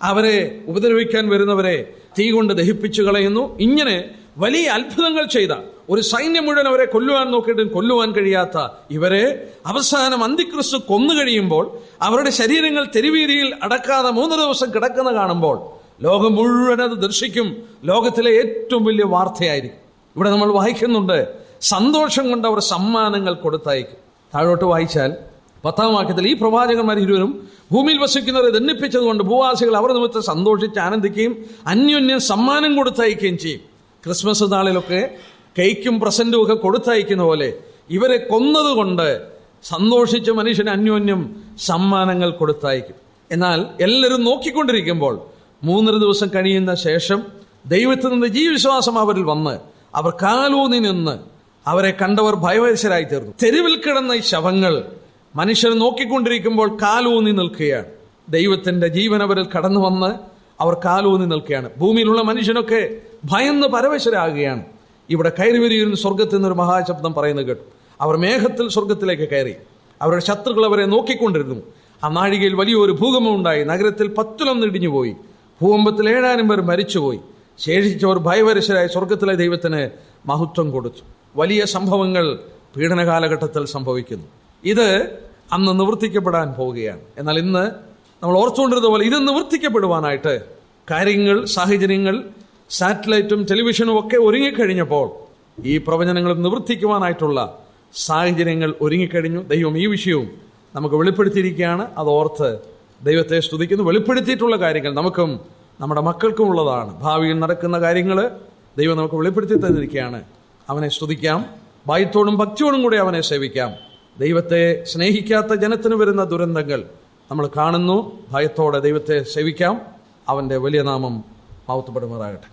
അവരെ ഉപദ്രവിക്കാൻ വരുന്നവരെ തീ കൊണ്ട് ദഹിപ്പിച്ചു കളയുന്നു. ഇങ്ങനെ വലിയ അത്ഭുതങ്ങൾ ചെയ്ത ഒരു സൈന്യം മുഴുവൻ അവരെ കൊല്ലുവാൻ നോക്കിയിട്ടും കൊല്ലുവാൻ കഴിയാത്ത ഇവരെ അവസാനം അന്തിക്രിസ്തു കൊന്നു കഴിയുമ്പോൾ അവരുടെ ശരീരങ്ങൾ തെരുവീതിയിൽ അടക്കാതെ 3 ദിവസം കിടക്കുന്ന കാണുമ്പോൾ ലോകം മുഴുവൻ അത് ദർശിക്കും. ലോകത്തിലെ ഏറ്റവും വലിയ വാർത്തയായിരിക്കും. ഇവിടെ നമ്മൾ വായിക്കുന്നുണ്ട്, സന്തോഷം കൊണ്ട് അവർ സമ്മാനങ്ങൾ കൊടുത്തയക്കും. താഴോട്ട് വായിച്ചാൽ 10-ാം വാക്യത്തിൽ ഈ പ്രവാചകന്മാർ ഇരുവരും ഭൂമിയിൽ വസിക്കുന്നവരെ ദണ്ഡിപ്പിച്ചതുകൊണ്ട് ഭൂവാസികൾ അവർ നിമിത്തം സന്തോഷിച്ച് ആനന്ദിക്കുകയും അന്യോന്യം സമ്മാനം കൊടുത്തയക്കുകയും ചെയ്യും. ക്രിസ്മസ് നാളിലൊക്കെ കേക്കും പ്രസന്റും ഒക്കെ കൊടുത്തയക്കുന്ന പോലെ ഇവരെ കൊന്നതുകൊണ്ട് സന്തോഷിച്ച് മനുഷ്യന് അന്യോന്യം സമ്മാനങ്ങൾ കൊടുത്തയക്കും. എന്നാൽ എല്ലാവരും നോക്കിക്കൊണ്ടിരിക്കുമ്പോൾ 3 ദിവസം കഴിയുന്ന ശേഷം ദൈവത്തിൽ നിന്ന് ജീവവിശ്വാസം അവരിൽ വന്ന് അവർ കാലൂന്നി നിന്ന് അവരെ കണ്ടവർ ഭയവശരായി തീർന്നു. തെരുവിൽ കിടന്ന ഈ ശവങ്ങൾ മനുഷ്യർ നോക്കിക്കൊണ്ടിരിക്കുമ്പോൾ കാലൂന്നി നിൽക്കുകയാണ്. ദൈവത്തിന്റെ ജീവൻ അവരിൽ കടന്നു വന്ന് അവർ കാലൂന്നി നിൽക്കുകയാണ്. ഭൂമിയിലുള്ള മനുഷ്യനൊക്കെ ഭയന്ന് പരവശരാകുകയാണ്. ഇവിടെ കയറി വരികയും സ്വർഗത്തിൽ നിന്നൊരു മഹാശബ്ദം പറയുന്നത് കേട്ടു. അവർ മേഘത്തിൽ സ്വർഗത്തിലേക്ക് കയറി. അവരുടെ ശത്രുക്കൾ അവരെ നോക്കിക്കൊണ്ടിരുന്നു. ആ നാഴികയിൽ വലിയൊരു ഭൂകമ്പം ഉണ്ടായി. നഗരത്തിൽ 10 ഇടിഞ്ഞുപോയി. ഭൂകമ്പത്തിൽ 7000 പേർ മരിച്ചുപോയി. ശേഷിച്ചവർ ഭയവരശരായി സ്വർഗത്തിലെ ദൈവത്തിന് മഹത്വം കൊടുത്തു. വലിയ സംഭവങ്ങൾ പീഡനകാലഘട്ടത്തിൽ സംഭവിക്കുന്നു. ഇത് അന്ന് നിവർത്തിക്കപ്പെടാൻ പോവുകയാണ്. എന്നാൽ ഇന്ന് നമ്മൾ ഓർത്തുകൊണ്ടിരുന്ന പോലെ ഇത് നിവർത്തിക്കപ്പെടുവാനായിട്ട് കാര്യങ്ങൾ, സാഹചര്യങ്ങൾ, സാറ്റലൈറ്റും ടെലിവിഷനും ഒക്കെ ഒരുങ്ങിക്കഴിഞ്ഞപ്പോൾ ഈ പ്രവചനങ്ങൾ നിവർത്തിക്കുവാനായിട്ടുള്ള സാഹചര്യങ്ങൾ ഒരുങ്ങിക്കഴിഞ്ഞു. ദൈവം ഈ വിഷയവും നമുക്ക് വെളിപ്പെടുത്തിയിരിക്കുകയാണ്. അതോർത്ത് ദൈവത്തെ സ്തുതിക്കുന്നു. വെളിപ്പെടുത്തിയിട്ടുള്ള കാര്യങ്ങൾ നമുക്കും നമ്മുടെ മക്കൾക്കും ഉള്ളതാണ്. ഭാവിയിൽ നടക്കുന്ന കാര്യങ്ങൾ ദൈവം നമുക്ക് വെളിപ്പെടുത്തി തന്നിരിക്കുകയാണ്. അവനെ സ്തുതിക്കാം, ഭയത്തോടും ഭക്തിയോടും കൂടി അവനെ സേവിക്കാം. ദൈവത്തെ സ്നേഹിക്കാത്ത ജനത്തിന് വരുന്ന ദുരന്തങ്ങൾ നമ്മൾ കാണുന്നു. ഭയത്തോടെ ദൈവത്തെ സേവിക്കാം. അവൻ്റെ വലിയ നാമം മഹത്വപ്പെടുമാറാകട്ടെ.